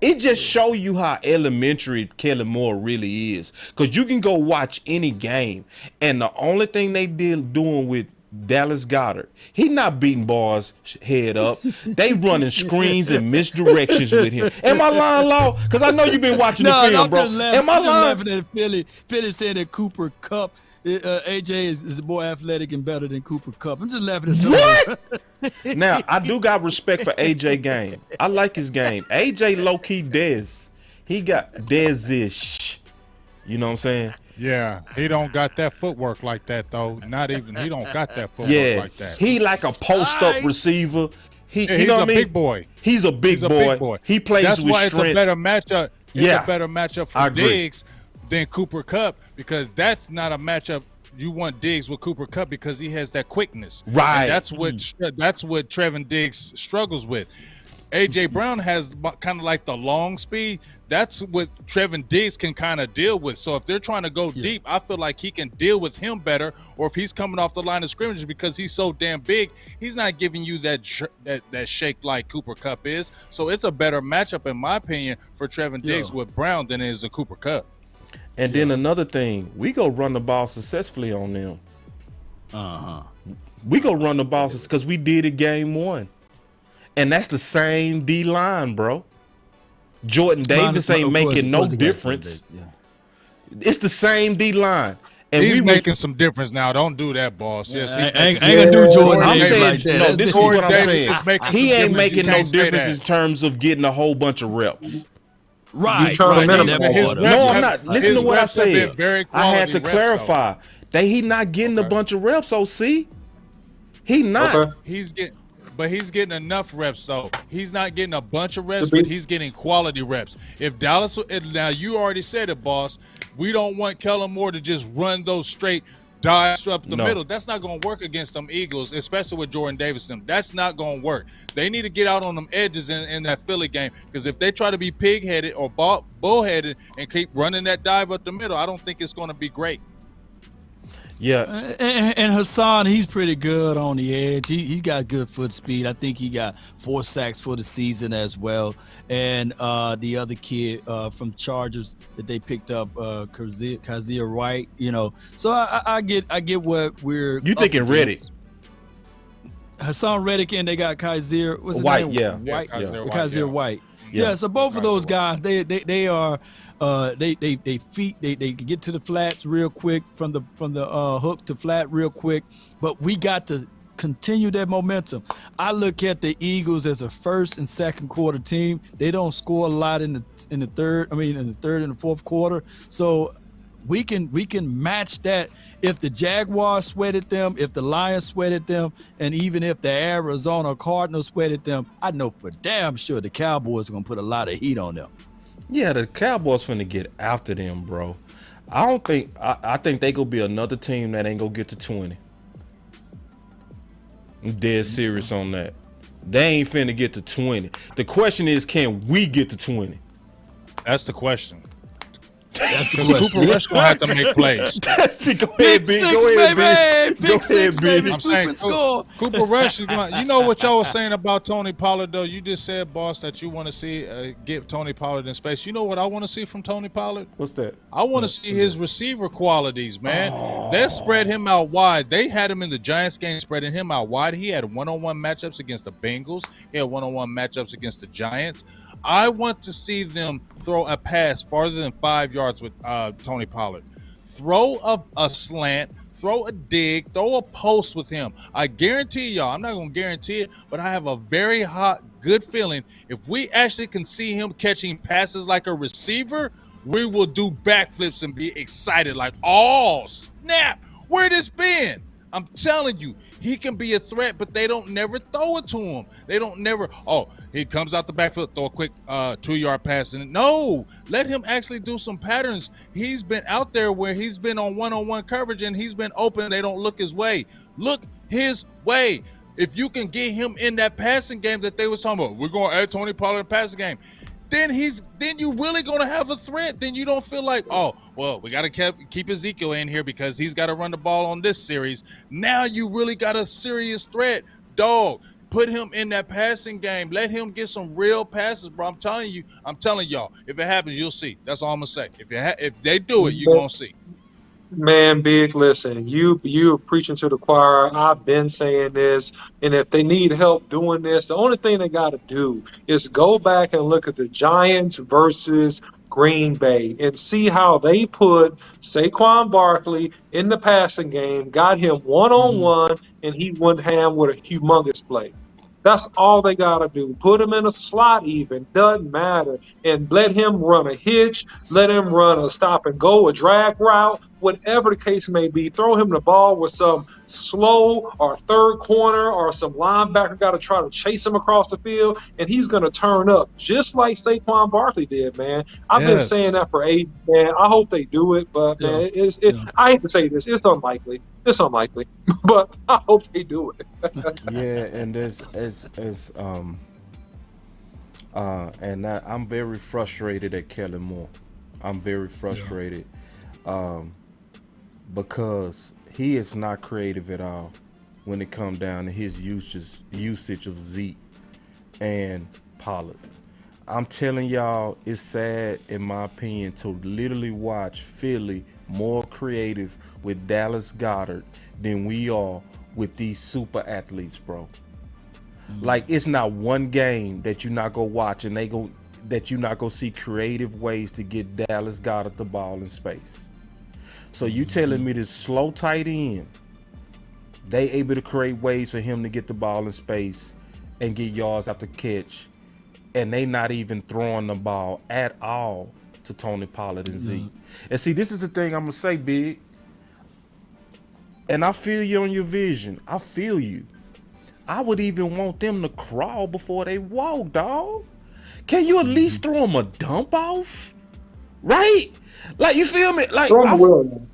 It just show you how elementary Kellen Moore really is. Because you can go watch any game, and the only thing they doing with Dallas Goedert, he not beating bars head up. They running screens and misdirections with him. Am I lying, Law? Because I know you've been watching the film, bro. Am I lying? Laughing at Philly saying that Cooper Kupp, AJ is more athletic and better than Cooper Kupp. I'm just laughing at what? Now I do got respect for AJ game. I like his game. AJ low key he got Dez-ish. You know what I'm saying? Yeah, he don't got that footwork like that though. Not even he don't got that footwork like that. He like a post up receiver. He's a big boy. He's a big boy. He plays That's with why strength. it's a better matchup. It's a better matchup for Diggs than Cooper Kupp, because that's not a matchup you want Diggs with Cooper Kupp, because he has that quickness. Right. And that's what Trevin Diggs struggles with. AJ Brown has kind of like the long speed. That's what Trevin Diggs can kind of deal with. So if they're trying to go deep, I feel like he can deal with him better. Or if he's coming off the line of scrimmage, because he's so damn big, he's not giving you that shake like Cooper Kupp is. So it's a better matchup, in my opinion, for Trevin Diggs with Brown than it is a Cooper Kupp. And then another thing, we go run the ball successfully on them. We go run the ball because we did it game 1. And that's the same D-line, bro. Jordan Davis ain't making no difference. It's the same D-line. And he's making some difference now. Don't do that, boss. Yes, ain't gonna do Jordan. I'm saying, like that. No, this is what I'm saying. He ain't making no difference in terms of getting a whole bunch of reps. Right. No, I'm not. Listen to what I said. I had to clarify that he not getting a bunch of reps. So see, he not. But he's getting enough reps, though. He's not getting a bunch of reps, but he's getting quality reps. If Dallas, now you already said it, boss. We don't want Kellen Moore to just run those straight dives up the No. middle. That's not going to work against them Eagles, especially with Jordan Davis. That's not going to work. They need to get out on them edges in that Philly game, because if they try to be pig-headed or bull-headed and keep running that dive up the middle, I don't think it's going to be great. Yeah. And Hassan, he's pretty good on the edge. He got good foot speed. I think he got 4 sacks for the season as well. And the other kid from Chargers that they picked up, Kazir White, you know. So I get what we're You thinking Reddick? Hassan Reddick, and they got Kazir. What's his White, name? yeah. White, Kazir Kazir White, White. Yeah. So both of those guys, they are. They can get to the flats real quick from the hook to flat real quick, but we got to continue that momentum. I look at the Eagles as a first and second quarter team. They don't score a lot in the third and the fourth quarter. So we can match that if the Jaguars sweated them, if the Lions sweated them, and even if the Arizona Cardinals sweated them. I know for damn sure the Cowboys are gonna put a lot of heat on them. Yeah, the Cowboys finna get after them, bro. I think they gonna be another team that ain't gonna get to 20. I'm dead serious on that. They ain't finna get to 20. The question is, can we get to 20? That's the question. That's the Because question. Cooper Rush going to have to make plays. That's the go Big ahead, B. six, Go ahead, baby. B. Big Go six, ahead, baby. B. I'm Sweep saying and score. Cooper Rush is going. You know what y'all was saying about Tony Pollard, though? You just said, boss, that you want to see get Tony Pollard in space. You know what I want to see from Tony Pollard? What's that? I want to see his receiver qualities, man. They spread him out wide. They had him in the Giants game, spreading him out wide. He had one-on-one matchups against the Bengals. He had one-on-one matchups against the Giants. I want to see them throw a pass farther than 5 yards with Tony Pollard. Throw a slant, throw a dig, throw a post with him. I guarantee y'all, I'm not going to guarantee it, but I have a very good feeling if we actually can see him catching passes like a receiver, we will do backflips and be excited like, oh, snap, where this been? I'm telling you, he can be a threat, but they don't never throw it to him. They don't never, he comes out the backfield, throw a quick 2-yard pass. And no, let him actually do some patterns. He's been out there where he's been on one-on-one coverage and he's been open. They don't look his way. Look his way. If you can get him in that passing game that they was talking about, we're going to add Tony Pollard in the passing game. Then you really gonna have a threat. Then you don't feel like, we gotta keep Ezekiel in here because he's got to run the ball on this series. Now you really got a serious threat, dog. Put him in that passing game. Let him get some real passes, bro. I'm telling y'all. If it happens, you'll see. That's all I'm gonna say. If they do it, you're gonna see. Man, Big, listen, you preaching to the choir. I've been saying this, and if they need help doing this, the only thing they got to do is go back and look at the Giants versus Green Bay and see how they put Saquon Barkley in the passing game, got him one-on-one, and he went ham with a humongous play. That's all they got to do. Put him in a slot even. Doesn't matter. And let him run a hitch. Let him run a stop and go, a drag route, whatever the case may be. Throw him the ball with some slow or third corner or some linebacker got to try to chase him across the field, and he's going to turn up just like Saquon Barkley did, man. I've been saying that for ages, man. I hope they do it, but, man, I hate to say this. It's unlikely. But I hope they do it. Yeah, and I'm very frustrated at Kellen Moore. I'm very frustrated because he is not creative at all when it comes down to his usage of Zeke and Pollard. I'm telling y'all, it's sad, in my opinion, to literally watch Philly more creative with Dallas Goedert than we are with these super athletes, bro. Like, it's not one game that you're not gonna watch and that you're not gonna see creative ways to get Dallas Goedert the ball in space. So you telling me this slow tight end, they able to create ways for him to get the ball in space and get yards after catch, and they not even throwing the ball at all to Tony Pollard and Zeke. And see, this is the thing I'm gonna say, Big. And I feel you on your vision. I feel you. I would even want them to crawl before they walk, dog. Can you at least throw them a dump off? right? Like, you feel me? Like, Throw him a wheel, man.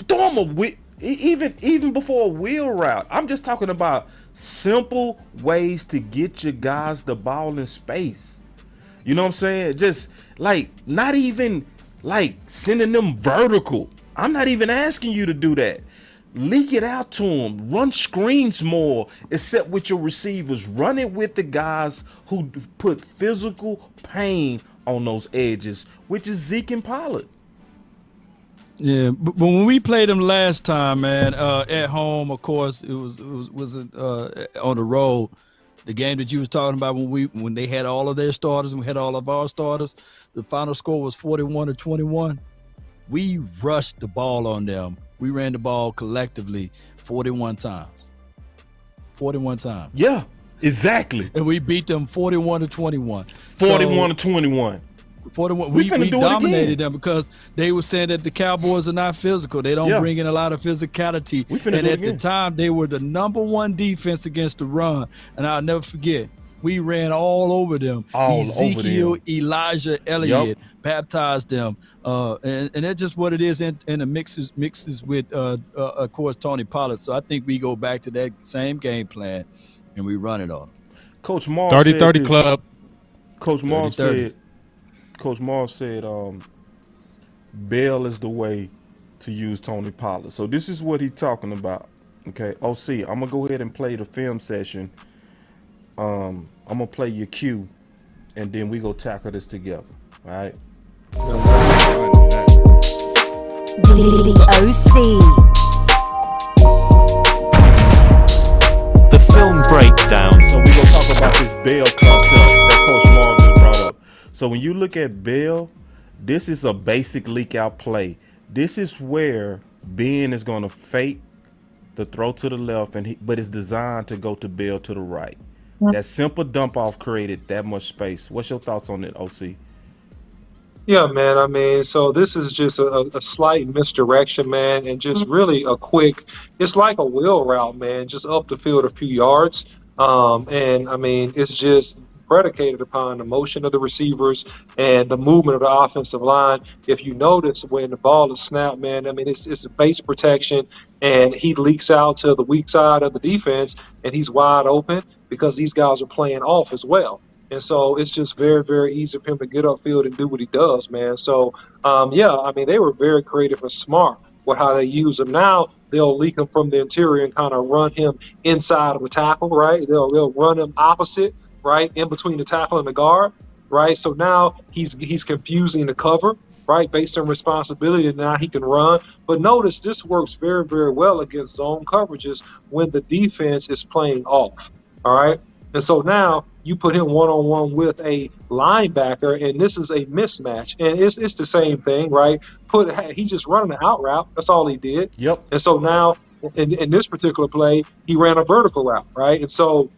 throw him a wheel, even before a wheel route. I'm just talking about simple ways to get your guys the ball in space. You know what I'm saying? Just like not even like sending them vertical. I'm not even asking you to do that. Leak it out to them. Run screens more, except with your receivers. Run it with the guys who put physical pain on those edges, which is Zeke and Pollard. Yeah, but when we played them last time, man, at home, of course, it wasn't on the road. The game that you was talking about when they had all of their starters and we had all of our starters, the final score was 41-21. We rushed the ball on them. We ran the ball collectively 41 times. 41 times. Yeah, exactly. And we beat them 41-21. 41-21. 41. We We finna do it dominated again. them because they were saying that the Cowboys are not physical. They don't Yeah. bring in a lot of physicality. We finna And do it at the again. time, they were the #1 defense against the run. And I'll never forget, we ran all over them. All over Ezekiel, them. Elijah Elliott Yup. baptized them. And that's just what it is. And the mixes with, of course, Tony Pollard. So I think we go back to that same game plan and we run it on them. Coach Mars 30-30 said this. club. Coach Mars 30-30. said Bell is the way to use Tony Pollard. So this is what he's talking about. Okay, OC, I'm gonna go ahead and play the film session. I'm gonna play your cue, and then we go tackle this together. All right. The OC. The film breakdown. So we gonna talk about this Bell concept that Coach Mars just brought up. So when you look at Bell, this is a basic leak out play. This is where Ben is gonna fake the throw to the left, but it's designed to go to Bell to the right. That simple dump off created that much space. What's your thoughts on it, OC? Yeah, man. I mean, so this is just a slight misdirection, man, and just really a quick. It's like a wheel route, man, just up the field a few yards. And I mean, it's just predicated upon the motion of the receivers and the movement of the offensive line. If you notice when the ball is snapped, man, I mean, it's a base protection, and he leaks out to the weak side of the defense, and he's wide open because these guys are playing off as well. And so it's just very, very easy for him to get upfield and do what he does, man. So, yeah, I mean, they were very creative and smart with how they use him. Now they'll leak him from the interior and kind of run him inside of the tackle, right? They'll run him opposite, right, in between the tackle and the guard, right? So now he's confusing the cover, right, based on responsibility, and now he can run. But notice this works very, very well against zone coverages when the defense is playing off, all right? And so now you put him one-on-one with a linebacker, and this is a mismatch. And it's the same thing, right? He just running an out route. That's all he did. Yep. And so now in this particular play, he ran a vertical route, right? And so,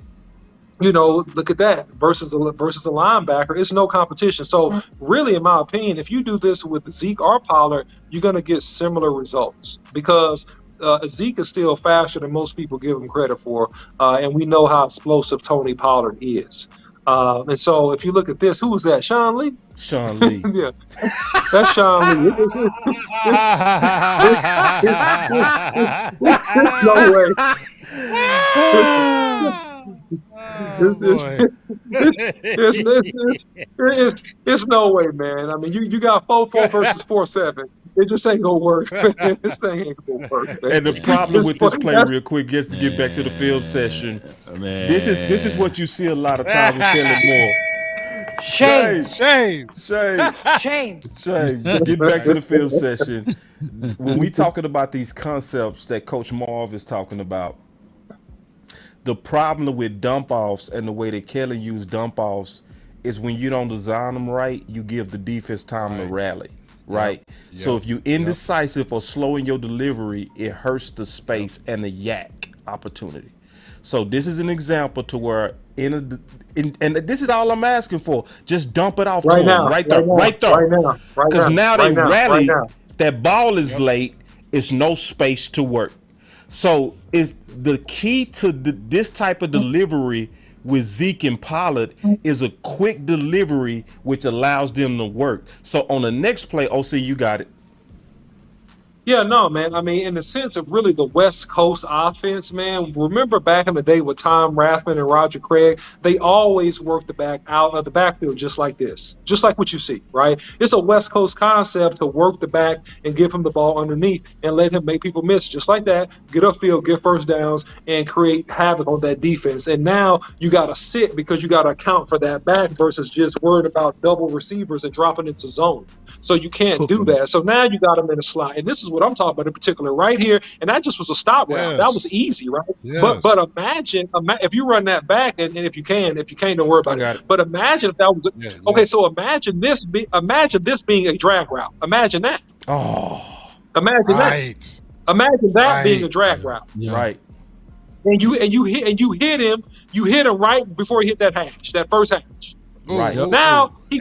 you know, look at that versus a linebacker. It's no competition. So really, in my opinion, if you do this with Zeke or Pollard, you're going to get similar results because Zeke is still faster than most people give him credit for, and we know how explosive Tony Pollard is. And so if you look at this, who was that? Sean Lee? Sean Lee. Yeah, that's Sean Lee. There's no way. It's no way, man. I mean, you got 4-4 versus 4-7. It just ain't gonna work. This thing ain't gonna work. Man. And the problem with this play, real quick, just to get back to the field session, this is what you see a lot of times with Kellen Moore. Shame. Get back to the field session. When we talking about these concepts that Coach Marv is talking about, the problem with dump offs and the way that Kelly used dump offs is when you don't design them right, you give the defense time to rally. Right. Yep. So if you're indecisive or slow in your delivery, it hurts the space and the yak opportunity. So this is an example to where and this is all I'm asking for. Just dump it off right to now, him. Right there. Because now they rally. That ball is late. It's no space to work. So is the key to this type of delivery with Zeke and Pollard is a quick delivery, which allows them to work. So on the next play, OC, you got it. Yeah, no, man. I mean, in the sense of really the West Coast offense, man, remember back in the day with Tom Rathman and Roger Craig, they always worked the back out of the backfield just like this, just like what you see, right? It's a West Coast concept to work the back and give him the ball underneath and let him make people miss just like that, get upfield, get first downs, and create havoc on that defense. And now you got to sit because you got to account for that back versus just worried about double receivers and dropping into zone. So you can't do that. So now you got him in a slot. And this is what I'm talking about in particular right here. And that just was a stop route. That was easy, right? Yes. But imagine if you run that back, and if you can, don't worry about it. But imagine if that was okay. So imagine this being a drag route. Imagine that. Imagine that. Imagine that being a drag route. Right. And you hit him right before he hit that first hash. Right. Now he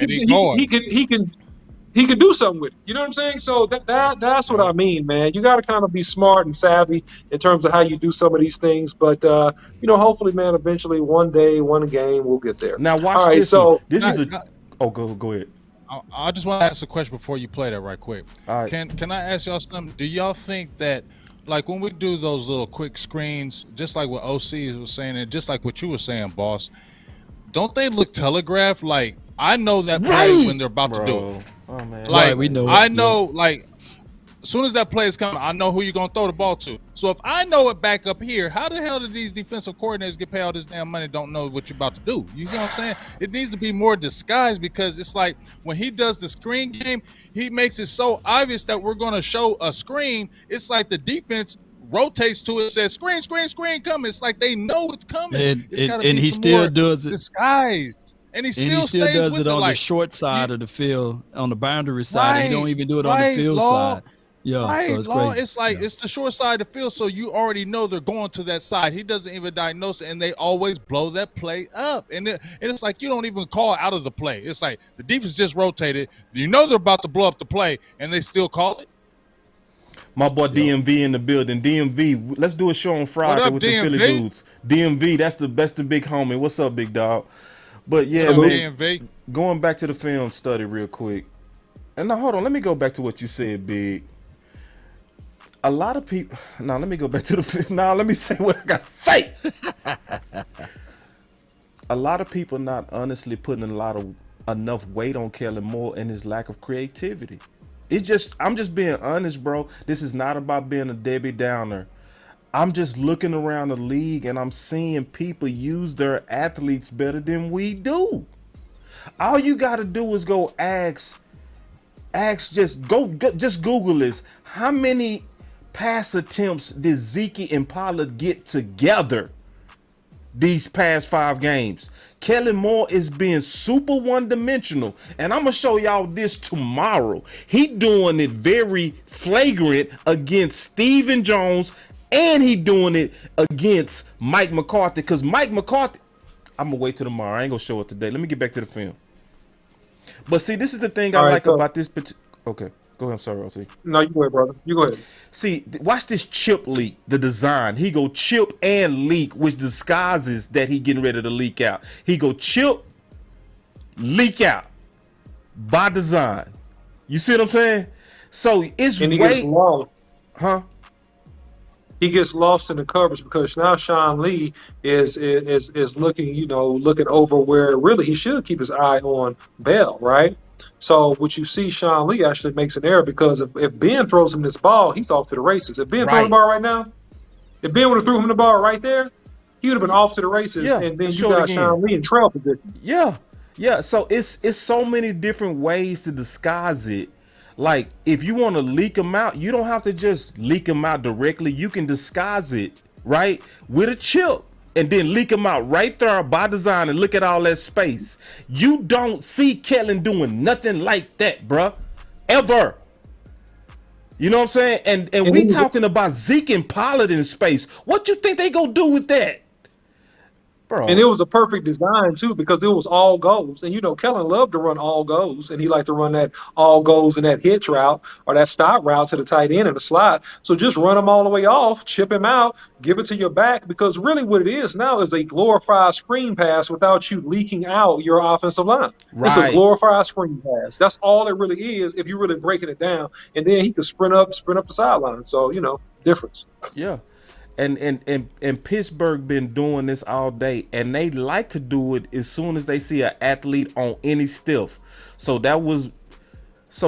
can do something with it. You know what I'm saying? So that's what I mean, man. You got to kind of be smart and savvy in terms of how you do some of these things. But hopefully, man, eventually one day, one game, we'll get there. Now watch this. So this is a. Oh, go ahead. I just want to ask a question before you play that right quick. All right. Can I ask y'all something? Do y'all think that, like, when we do those little quick screens, just like what OC was saying, and just like what you were saying, boss, don't they look telegraphed? Like, I know that play when they're about to do it. Oh, man. Like, we know. I know, like, as soon as that play is coming, I know who you're gonna throw the ball to. So if I know it back up here, how the hell did these defensive coordinators get paid all this damn money? Don't know what you're about to do. You see what I'm saying? It needs to be more disguised, because it's like when he does the screen game, he makes it so obvious that we're gonna show a screen. It's like the defense rotates to it, says screen coming. It's like they know it's coming. And he still does it disguised. And he still does it on the short side of the field, on the boundary side. He don't even do it on the field side. Yeah, so it's crazy. It's like it's the short side of the field, so you already know they're going to that side. He doesn't even diagnose it, and they always blow that play up. And it's like you don't even call out of the play. It's like the defense just rotated. You know they're about to blow up the play, and they still call it. My boy DMV in the building. DMV, let's do a show on Friday with the Philly dudes. DMV, that's the big homie. What's up, big dog? But yeah, man, DMV. Going back to the film study real quick. And now, hold on, let me go back to what you said, Big. A lot of people. Now, let me go back to the film. Now, let me say what I got to say. A lot of people not honestly putting enough weight on Kellen Moore and his lack of creativity. I'm just being honest, bro. This is not about being a Debbie Downer. I'm just looking around the league and I'm seeing people use their athletes better than we do. All you got to do is go just Google this. How many pass attempts did Zeke and Pollard get together these past 5 games? Kellen Moore is being super one-dimensional, and I'm gonna show y'all this tomorrow. He doing it very flagrant against Stephen Jones, and he doing it against Mike McCarthy, because Mike McCarthy, I'm gonna wait till tomorrow. I ain't gonna show it today. Let me get back to the film. But see, this is the thing I like about this particular. Okay, go ahead. I'm sorry, I'll see. No, you go ahead, brother. You go ahead. See, watch this chip leak, the design. He go chip and leak, which disguises that he getting ready to leak out. He go chip, leak out by design. You see what I'm saying? So it's and he gets lost. Huh? He gets lost in the coverage because now Sean Lee is looking, looking over where really he should keep his eye on Bell, right? So what you see, Sean Lee actually makes an error because if Ben throws him this ball, he's off to the races. If Ben throws the ball right now, if Ben would have threw him the ball right there, he would have been off to the races. Yeah, and then you got Sean Lee in trail position. Yeah. So it's so many different ways to disguise it. Like, if you want to leak them out, you don't have to just leak them out directly. You can disguise it, right, with a chip and then leak them out right there by design, and look at all that space. You don't see Kellen doing nothing like that, bruh, ever. You know what I'm saying? And we talking about Zeke and Pollard in space. What you think they gonna do with that? And it was a perfect design too, because it was all goes. And Kellen loved to run all goes, and he liked to run that all goes and that hitch route or that stop route to the tight end in the slot. So just run him all the way off, chip him out, give it to your back, because really what it is now is a glorified screen pass without you leaking out your offensive line. It's a glorified screen pass. That's all it really is if you're really breaking it down. And then he could sprint up the sideline. So, difference. Yeah. And Pittsburgh been doing this all day, and they like to do it as soon as they see an athlete on any stiff. So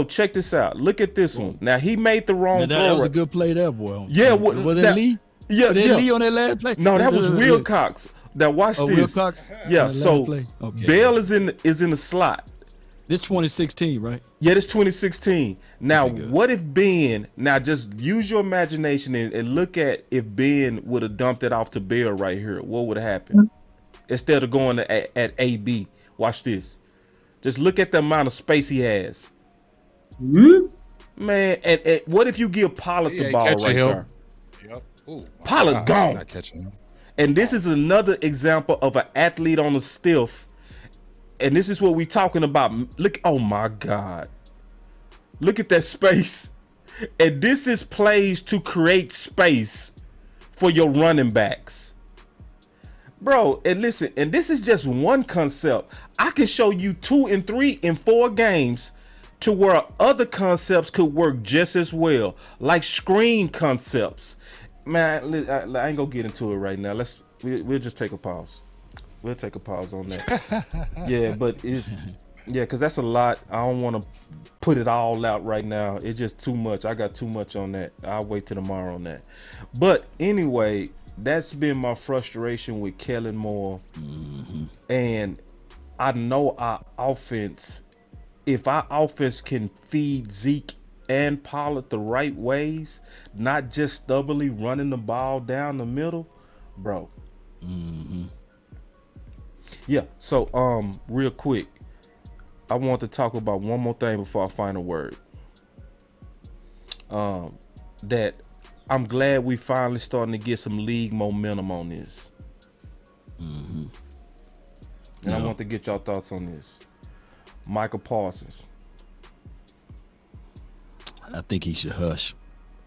check this out. Look at this one. Now he made the wrong throw. That was a good play there, boy. Yeah, was it Lee? Yeah, was it Lee on that last play? No, that was Wilcox. Now watch this. Wilcox? Yeah, so okay. Bell is in the slot. This 2016, right? Yeah, this 2016. Now, what if Ben? Now, just use your imagination and look at if Ben would have dumped it off to Bell right here. What would have happened instead of going at AB? Watch this. Just look at the amount of space he has. Man, and what if you give Pollard the ball right there? Yep. Ooh, Pollard gone. Not catching him. And this is another example of an athlete on the stiff. And this is what we talking about. Look, oh my God. Look at that space. And this is plays to create space for your running backs. Bro, and listen, and this is just one concept. I can show you 2 and 3 and 4 games to where other concepts could work just as well, like screen concepts. Man, I ain't gonna get into it right now. We'll just take a pause. We'll take a pause on that. Yeah, but because that's a lot. I don't want to put it all out right now. It's just too much. I got too much on that. I'll wait till tomorrow on that. But anyway, that's been my frustration with Kellen Moore. And I know our offense, if our offense can feed Zeke and Pollard the right ways, not just stubbornly running the ball down the middle, bro. Yeah, so real quick, I want to talk about one more thing before I find a word. That I'm glad we finally starting to get some league momentum on this. And I want to get y'all thoughts on this. Michael Parsons. I think he should hush.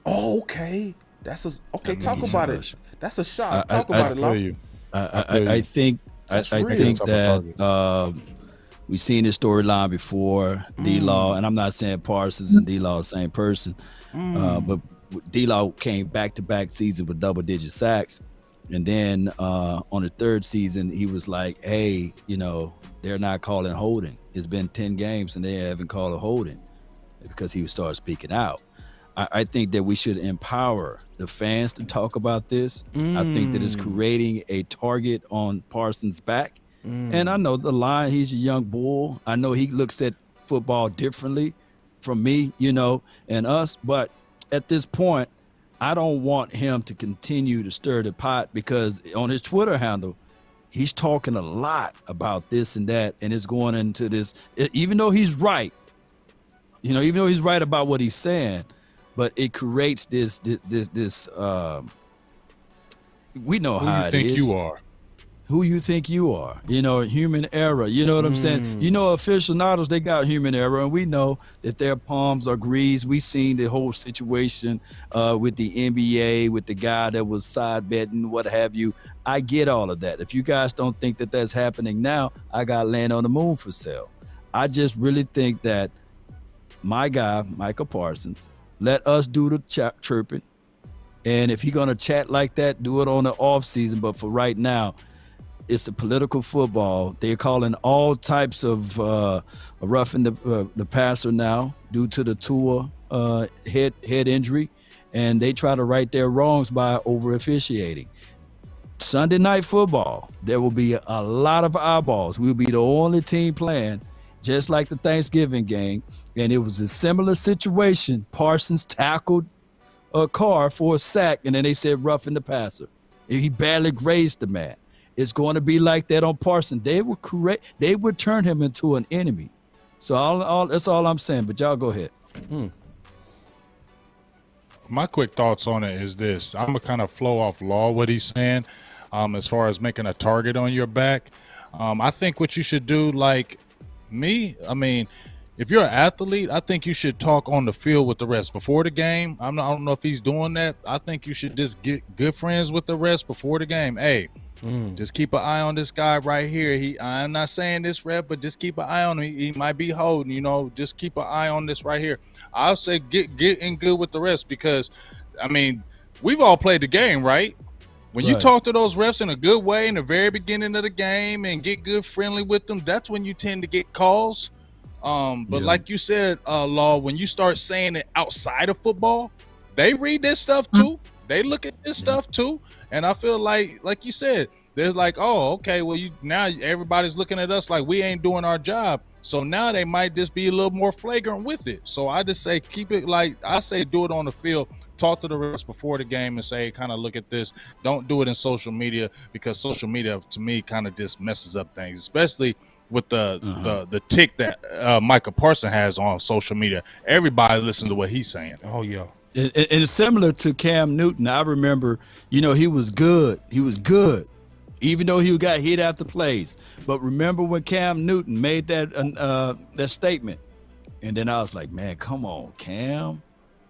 Oh, okay. Talk about it. That's a shot. Talk about it, Law. I think that we've seen this storyline before. D-Law, and I'm not saying Parsons and D-Law are the same person, but D-Law came back-to-back season with double-digit sacks, and then on the third season he was like, "Hey, they're not calling holding. It's been 10 games and they haven't called a holding," because he would start speaking out. I think that we should empower the fans to talk about this. I think that it's creating a target on Parsons' back. And I know the line, he's a young bull. I know he looks at football differently from me, and us. But at this point, I don't want him to continue to stir the pot, because on his Twitter handle, he's talking a lot about this and that. And it's going into this, even though he's right, even though he's right about what he's saying, but it creates this we know how it is. Who you think you are. Who you think you are. Human error. You know what I'm saying? Aficionados, they got human error, and we know that their palms are greased. We seen the whole situation with the NBA, with the guy that was side betting, what have you. I get all of that. If you guys don't think that that's happening now, I got Land on the Moon for sale. I just really think that my guy, Michael Parsons, let us do the chirping. And if he's going to chat like that, do it on the off season. But for right now, it's a political football. They're calling all types of roughing the passer now due to the Tua head injury. And they try to right their wrongs by over officiating. Sunday night football, there will be a lot of eyeballs. We'll be the only team playing, just like the Thanksgiving game. And it was a similar situation. Parsons tackled a Carr for a sack, and then they said roughing the passer. He barely grazed the man. It's going to be like that on Parsons. They would turn him into an enemy. So that's all I'm saying. But y'all go ahead. My quick thoughts on it is this. I'm gonna kind of flow off Law what he's saying, as far as making a target on your back. I think what you should do, like me, I mean, if you're an athlete, I think you should talk on the field with the rest before the game. I don't know if he's doing that. I think you should just get good friends with the rest before the game. Hey, just keep an eye on this guy right here. I'm not saying this rep, but just keep an eye on him. He might be holding, just keep an eye on this right here. I'll say get in good with the rest because, I mean, we've all played the game, right? When you talk to those refs in a good way in the very beginning of the game and get good friendly with them, that's when you tend to get calls. But like you said, Law, when you start saying it outside of football, they read this stuff too. They look at this stuff too. And I feel like you said, they're like, oh, okay, well, now everybody's looking at us like we ain't doing our job. So now they might just be a little more flagrant with it. So I just say keep it like I say, do it on the field. Talk to the refs before the game and say, kind of look at this. Don't do it in social media because social media to me kind of just messes up things, especially with the tick that Michael Parsons has on social media. Everybody listens to what he's saying. Oh yeah. And it's similar to Cam Newton. I remember, he was good. He was good, even though he got hit after plays. But remember when Cam Newton made that statement, and then I was like, man, come on, Cam.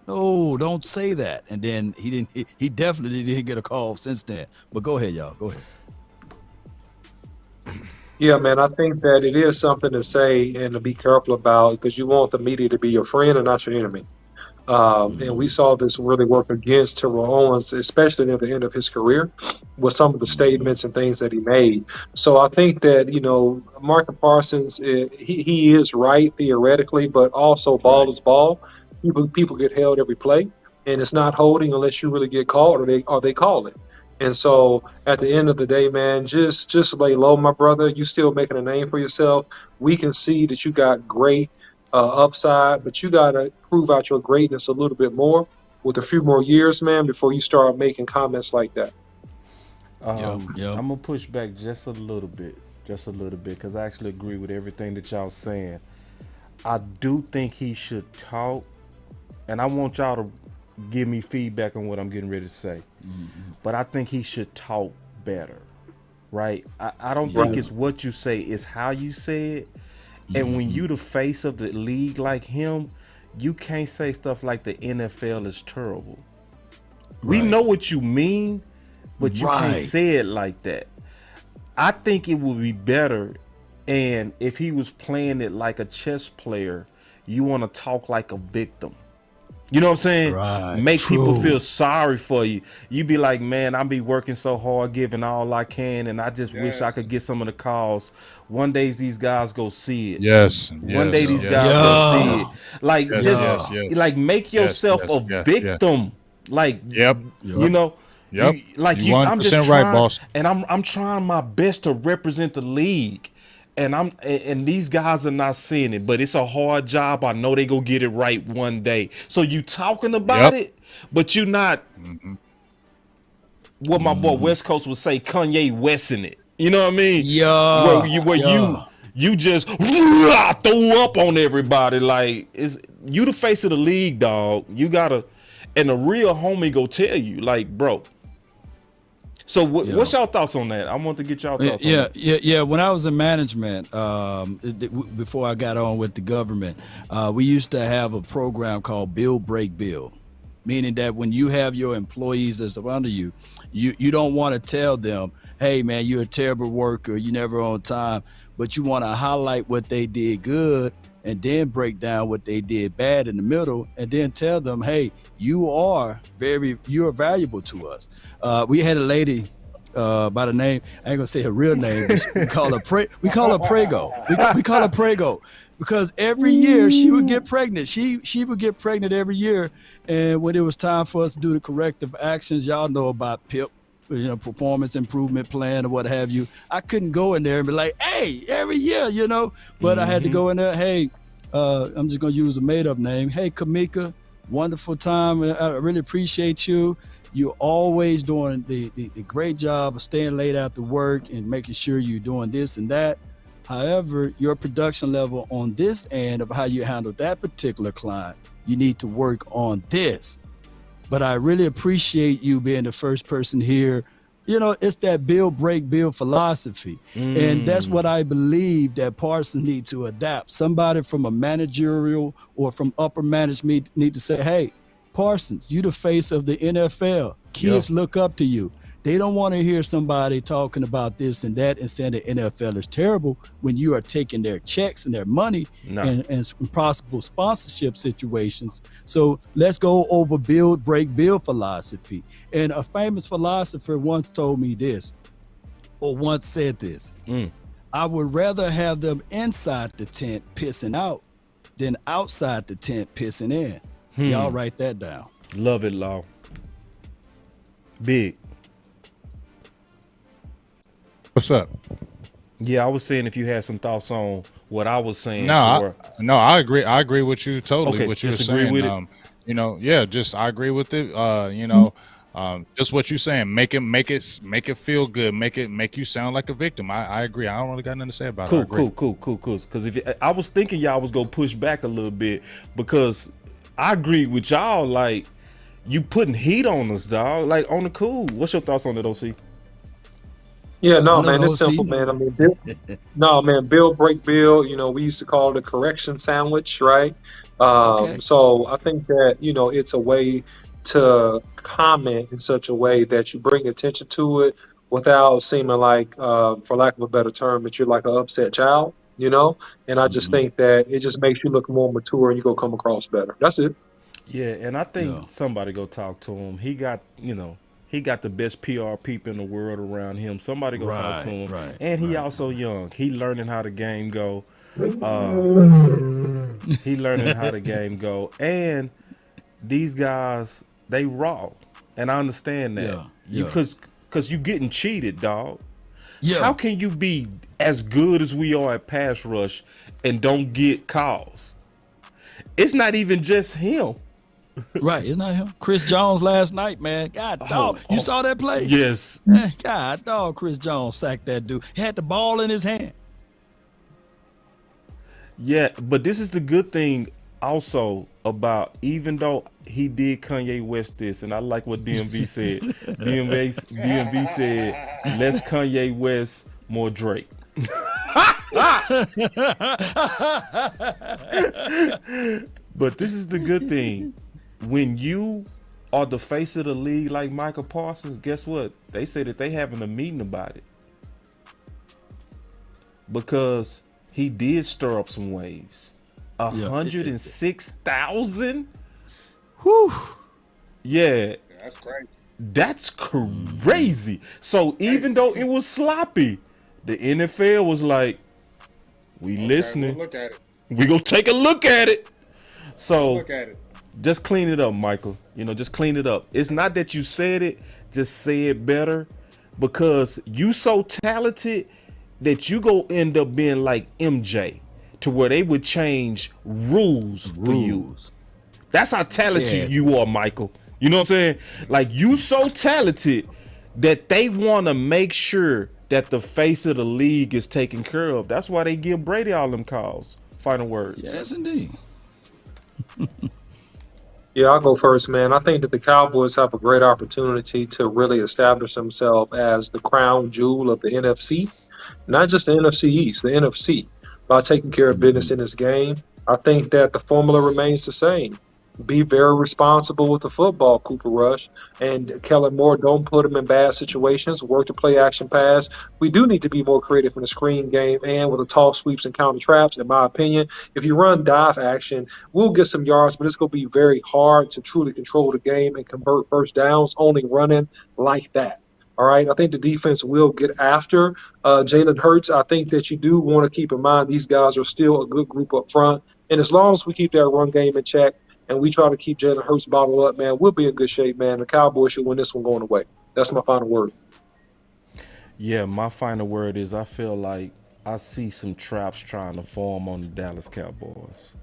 No, don't say that. And then he definitely didn't get a call since then. But go ahead, y'all. Go ahead. Yeah, man, I think that it is something to say and to be careful about because you want the media to be your friend and not your enemy. And we saw this really work against Terrell Owens, especially near the end of his career, with some of the statements and things that he made. So I think that, Marcus Parsons, he is right theoretically, but also ball is ball. People get held every play, and it's not holding unless you really get called or they call it. And so at the end of the day, man, just lay low, my brother. You still making a name for yourself. We can see that you got great upside, but you got to prove out your greatness a little bit more with a few more years, man, before you start making comments like that. I'm going to push back just a little bit, because I actually agree with everything that y'all saying. I do think he should talk, and I want y'all to give me feedback on what I'm getting ready to say. But I think he should talk better, right? I don't think it's what you say, it's how you say it. And when you the face of the league like him, you can't say stuff like the NFL is terrible. We know what you mean, but you can't say it like that. I think it would be better, and if he was playing it like a chess player, you want to talk like a victim. You know what I'm saying? Right. Make people feel sorry for you. You be like, man, I be working so hard, giving all I can, and I just wish I could get some of the calls. One day these guys go see it. One day these guys go see it. Like like make yourself a victim. Like you know. Like you, I'm just trying, right, boss. And I'm trying my best to represent the league. And these guys are not seeing it, but it's a hard job. I know they go get it right one day. So you talking about it, but you not what my boy West Coast would say, Kanye Westing it. You know what I mean? You just throw up on everybody. Like you the face of the league, dog. You gotta, and the real homie go tell you, like, bro. So what's y'all thoughts on that? I want to get y'all thoughts on that. Yeah. When I was in management, before I got on with the government, we used to have a program called Bill Break Bill, meaning that when you have your employees that's under you, you don't want to tell them, hey, man, you're a terrible worker, you never on time, but you want to highlight what they did good and then break down what they did bad in the middle, and then tell them, hey, you are valuable to us. We had a lady by the name, I ain't gonna say her real name, but we call her Prego. We call her Prego because every year she would get pregnant. She would get pregnant every year, and when it was time for us to do the corrective actions, y'all know about PIP, performance improvement plan or what have you. I couldn't go in there and be like, hey, every year, but I had to go in there. Hey, I'm just gonna use a made up name. Hey, Kamika, wonderful time. I really appreciate you. You're always doing the great job of staying late after work and making sure you're doing this and that. However, your production level on this end of how you handle that particular client, you need to work on this. But I really appreciate you being the first person here it's that build, break, build philosophy. And that's what I believe that Parsons need to adapt. Somebody from a managerial or from upper management need to say, hey, Parsons, you the face of the NFL. Kids look up to you. They don't want to hear somebody talking about this and that and saying the NFL is terrible when you are taking their checks and their money and possible sponsorship situations. So let's go over build, break, build philosophy. And a famous philosopher once told me this, or once said this. I would rather have them inside the tent pissing out than outside the tent pissing in. Y'all write that down. Love it, Law. Big. What's up? Yeah, I was saying if you had some thoughts on what I was saying. No, I agree. I agree with you totally. Okay, what you were disagree saying. with it? I agree with it. Just what you're saying. Make it feel good. Make you sound like a victim. I agree. I don't really got nothing to say about it. Cool. Because I was thinking y'all was gonna push back a little bit because I agree with y'all. Like you putting heat on us, dog. Like on the cool. What's your thoughts on it, OC? Yeah, no, man, it's simple, man. I mean, build, break, build. We used to call it a correction sandwich, right? So I think that it's a way to comment in such a way that you bring attention to it without seeming like, for lack of a better term, that you're like an upset child, And I just think that it just makes you look more mature and you go come across better. That's it. Yeah, and I think somebody go talk to him. He got the best PR people in the world around him. Somebody go talk to him. And he also young. He learning how the game go. And these guys, they raw. And I understand that. Because you getting cheated, dog. Yeah. How can you be as good as we are at pass rush and don't get calls? It's not even just him. Right, it's not him. Chris Jones last night, man. God dog. You saw that play? Yes. God dog, Chris Jones sacked that dude. He had the ball in his hand. Yeah, but this is the good thing also about, even though he did Kanye West this, and I like what DMV said. DMV said, less Kanye West, more Drake. But this is the good thing. When you are the face of the league like Michael Parsons, guess what? They say that they having a meeting about it. Because he did stir up some waves. 106,000? Whew. Yeah. That's crazy. That's crazy. So even though it was sloppy, the NFL was like, we listening. Look at it. We gonna take a look at it. So Look at it. Just clean it up, Michael. Just clean it up. It's not that you said it, just say it better. Because you so talented that you go end up being like MJ, to where they would change rules for you. That's how talented you are, Michael. You know what I'm saying? Like, you so talented that they want to make sure that the face of the league is taken care of. That's why they give Brady all them calls. Final words. Yes, indeed. Yeah, I'll go first, man. I think that the Cowboys have a great opportunity to really establish themselves as the crown jewel of the NFC, not just the NFC East, the NFC, by taking care of business in this game. I think that the formula remains the same. Be very responsible with the football, Cooper Rush. And Kellen Moore, don't put him in bad situations. Work the play action pass. We do need to be more creative in the screen game and with the toss sweeps and counter traps, in my opinion. If you run dive action, we'll get some yards, but it's going to be very hard to truly control the game and convert first downs only running like that. All right, I think the defense will get after Jalen Hurts. I think that you do want to keep in mind these guys are still a good group up front. And as long as we keep that run game in check, and we try to keep Jalen Hurts bottled up, man, we'll be in good shape, man. The Cowboys should win this one going away. That's my final word. Yeah, my final word is I feel like I see some traps trying to form on the Dallas Cowboys.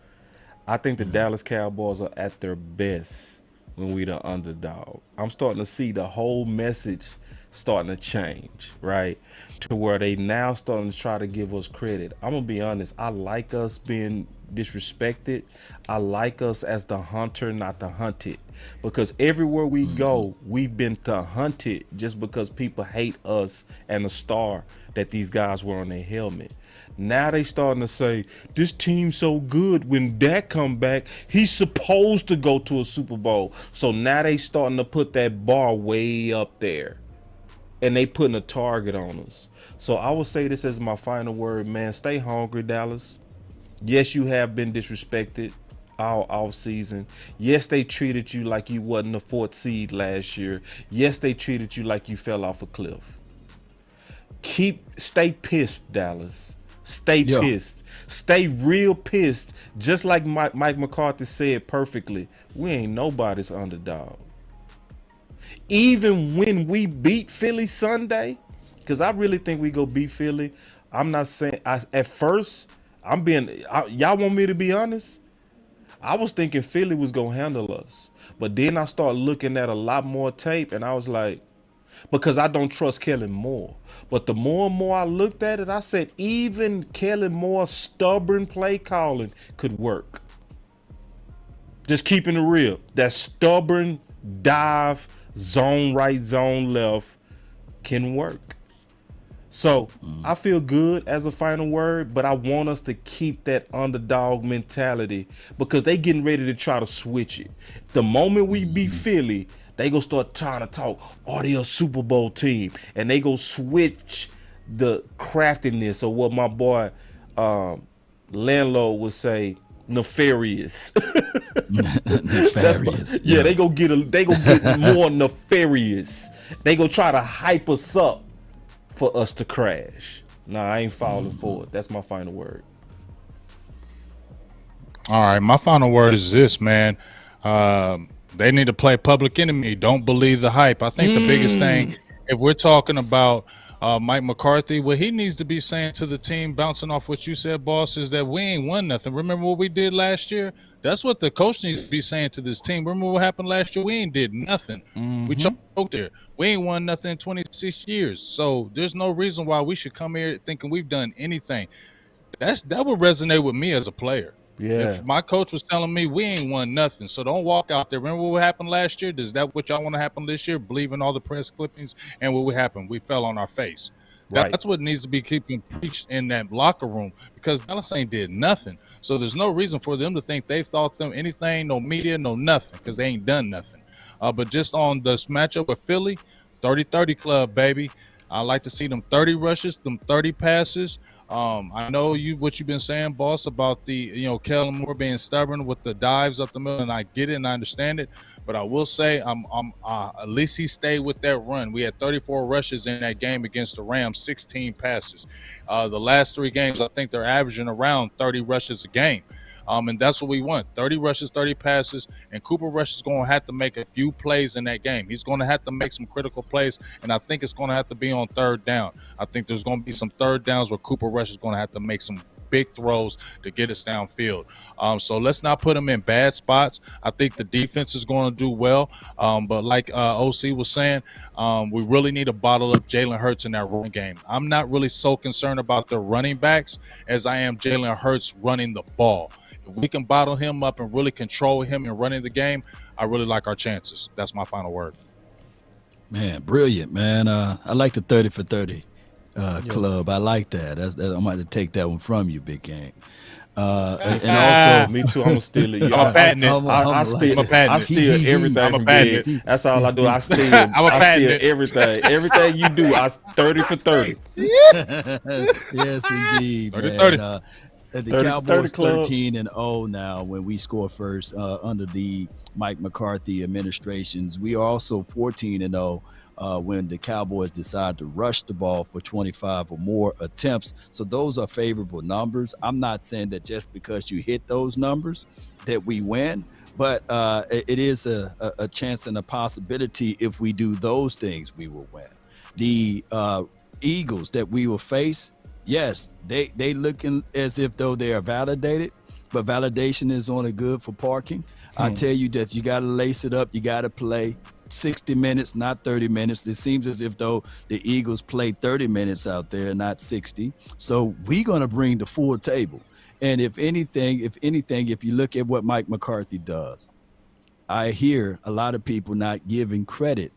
I think the Dallas Cowboys are at their best when we the underdog. I'm starting to see the whole message starting to change, right? To where they now starting to try to give us credit. I'm going to be honest, I like us being disrespected. I like us as the hunter, not the hunted. Because everywhere we go, we've been to hunted just because people hate us and the star that these guys wear on their helmet. Now they starting to say this team's so good. When Dak come back, he's supposed to go to a Super Bowl. So now they starting to put that bar way up there, and they putting a target on us. So I will say this as my final word, man. Stay hungry, Dallas. Yes, you have been disrespected all off season. Yes, they treated you like you wasn't the fourth seed last year. Yes, they treated you like you fell off a cliff. Stay pissed, Dallas. Stay pissed. Stay real pissed. Just like Mike McCarthy said perfectly, we ain't nobody's underdog. Even when we beat Philly Sunday, because I really think we go beat Philly. I'm not saying at first. Y'all want me to be honest? I was thinking Philly was gonna handle us, but then I started looking at a lot more tape, and I was like, because I don't trust Kellen Moore. But the more and more I looked at it, I said even Kellen Moore's stubborn play calling could work. Just keeping it real. That stubborn dive, zone right, zone left can work. So I feel good as a final word, but I want us to keep that underdog mentality because they getting ready to try to switch it. The moment we beat Philly, they gonna start trying to talk, are they a Super Bowl team? And they go switch the craftiness of what my boy landlord would say, nefarious. Nefarious. Yeah, they go get more nefarious. They go try to hype us up for us to crash. Nah, I ain't falling for it. That's my final word. All right, my final word is this, man. They need to play Public Enemy. Don't believe the hype. I think the biggest thing, if we're talking about Mike McCarthy, what he needs to be saying to the team, bouncing off what you said, boss, is that we ain't won nothing. Remember what we did last year? That's what the coach needs to be saying to this team. Remember what happened last year? We ain't did nothing. We choked there. We ain't won nothing in 26 years. So there's no reason why we should come here thinking we've done anything. That would resonate with me as a player. Yeah. If my coach was telling me we ain't won nothing, so don't walk out there. Remember what happened last year? Is that what y'all want to happen this year? Believe in all the press clippings and what would happen? We fell on our face. Right. That's what needs to be keeping preached in that locker room because Dallas ain't did nothing. So there's no reason for them to think they thought them anything, no media, no nothing, because they ain't done nothing. But just on this matchup with Philly, 30-30 club, baby. I like to see them 30 rushes, them 30 passes. I know what you've been saying, boss, about the Kellen Moore being stubborn with the dives up the middle, and I get it and I understand it. But I will say, at least he stayed with that run. We had 34 rushes in that game against the Rams, 16 passes. The last 3 games, I think they're averaging around 30 rushes a game. And that's what we want, 30 rushes, 30 passes, and Cooper Rush is going to have to make a few plays in that game. He's going to have to make some critical plays, and I think it's going to have to be on third down. I think there's going to be some third downs where Cooper Rush is going to have to make some big throws to get us downfield. So let's not put him in bad spots. I think the defense is going to do well. But like OC was saying, we really need to bottle up Jalen Hurts in that run game. I'm not really so concerned about the running backs as I am Jalen Hurts running the ball. If we can bottle him up and really control him in running the game, I really like our chances. That's my final word. Man, brilliant, man. I like the 30 for 30 club. I like that. I'm going to take that one from you, Big Game. And also, me too. I'm gonna steal it. I'm a patent it. I steal everything from Big. That's all I do. I steal. I steal everything. Everything you do, I 30 for 30. Yes, indeed, 30. Man. The Cowboys 13-0 now when we score first under the Mike McCarthy administrations. We are also 14-0 when the Cowboys decide to rush the ball for 25 or more attempts. So those are favorable numbers. I'm not saying that just because you hit those numbers that we win, but it is a chance and a possibility if we do those things, we will win. The Eagles that we will face, yes, they looking as if though they are validated, but validation is only good for parking. I tell you that you got to lace it up. You got to play 60 minutes, not 30 minutes. It seems as if though the Eagles play 30 minutes out there, not 60. So we're going to bring the full table. And if anything, if you look at what Mike McCarthy does, I hear a lot of people not giving credit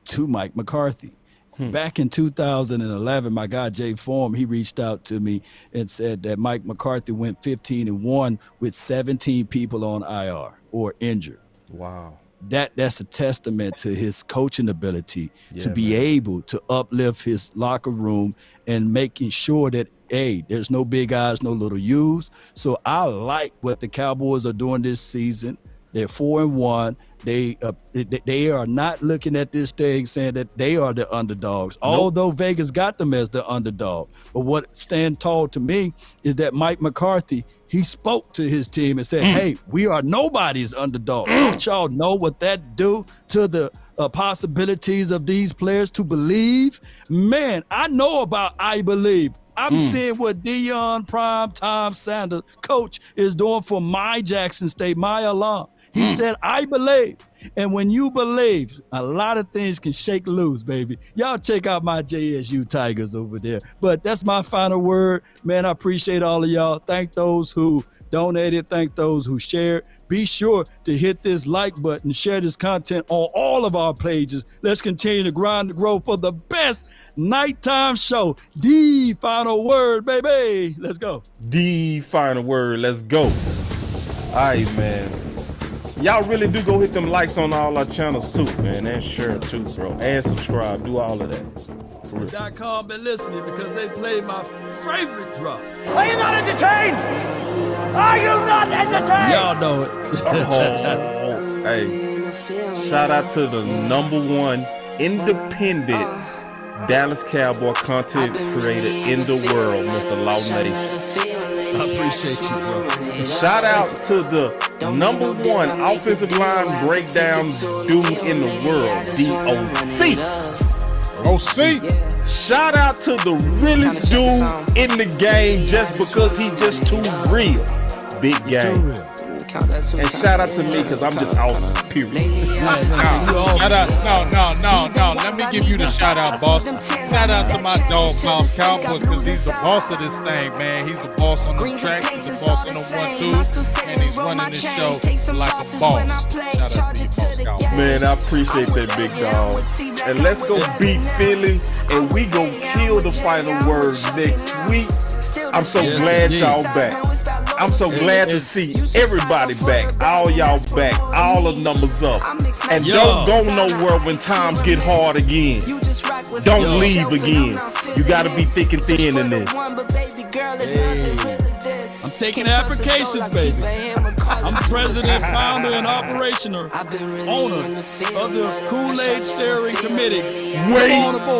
to Mike McCarthy. Back in 2011, my guy Jay Form, he reached out to me and said that Mike McCarthy went 15-1 with 17 people on IR or injured. Wow. That's a testament to his coaching ability to be able to uplift his locker room and making sure that, hey, there's no big eyes, no little U's. So I like what the Cowboys are doing this season. They're 4-1. They are not looking at this thing saying that they are the underdogs, although Vegas got them as the underdog. But what stand tall to me is that Mike McCarthy, he spoke to his team and said, hey, we are nobody's underdog. Don't y'all know what that do to the possibilities of these players to believe? Man, I know about I believe. I'm seeing what Deion Prime Time Sanders, coach, is doing for my Jackson State, my alum. He said, I believe. And when you believe, a lot of things can shake loose, baby. Y'all check out my JSU Tigers over there. But that's my final word. Man, I appreciate all of y'all. Thank those who donated. Thank those who shared. Be sure to hit this like button, share this content on all of our pages. Let's continue to grind and grow for the best nighttime show. The final word, baby. Let's go. The final word. Let's go. All right, man. Y'all really do go hit them likes on all our channels too, man, and share too, bro, and subscribe. Do all of that. .com been listening because they played my favorite drop. Are you not entertained? Are you not entertained? Y'all know it. Hey, shout out to the #1 independent Dallas Cowboy content creator in the world, Mr. Law Nation. I appreciate you, bro. Shout out to the #1 offensive line breakdown dude in the world, the OC. Shout out to the realest dude in the game just because he just too real. Big game. And shout out to me because I'm just awesome, period. No. Let me give you the shout out, boss. Shout out to my dog, Cowboy, because he's the boss of this thing, man. He's the boss on the track, he's the boss on the 1-2, and he's running this show like a boss. Shout out to you, Boss Cowboy. Man, I appreciate that, big dog. And let's go beat Philly, and we go kill the final words next week. I'm so glad y'all back. I'm so glad to see everybody back, all y'all back, all the numbers up. And don't go nowhere when times get hard again. Don't leave again. You got to be thick and thin in this. I'm taking applications, baby. I'm president, founder, and operational owner of the Kool-Aid Steering Committee. Wait. On the board.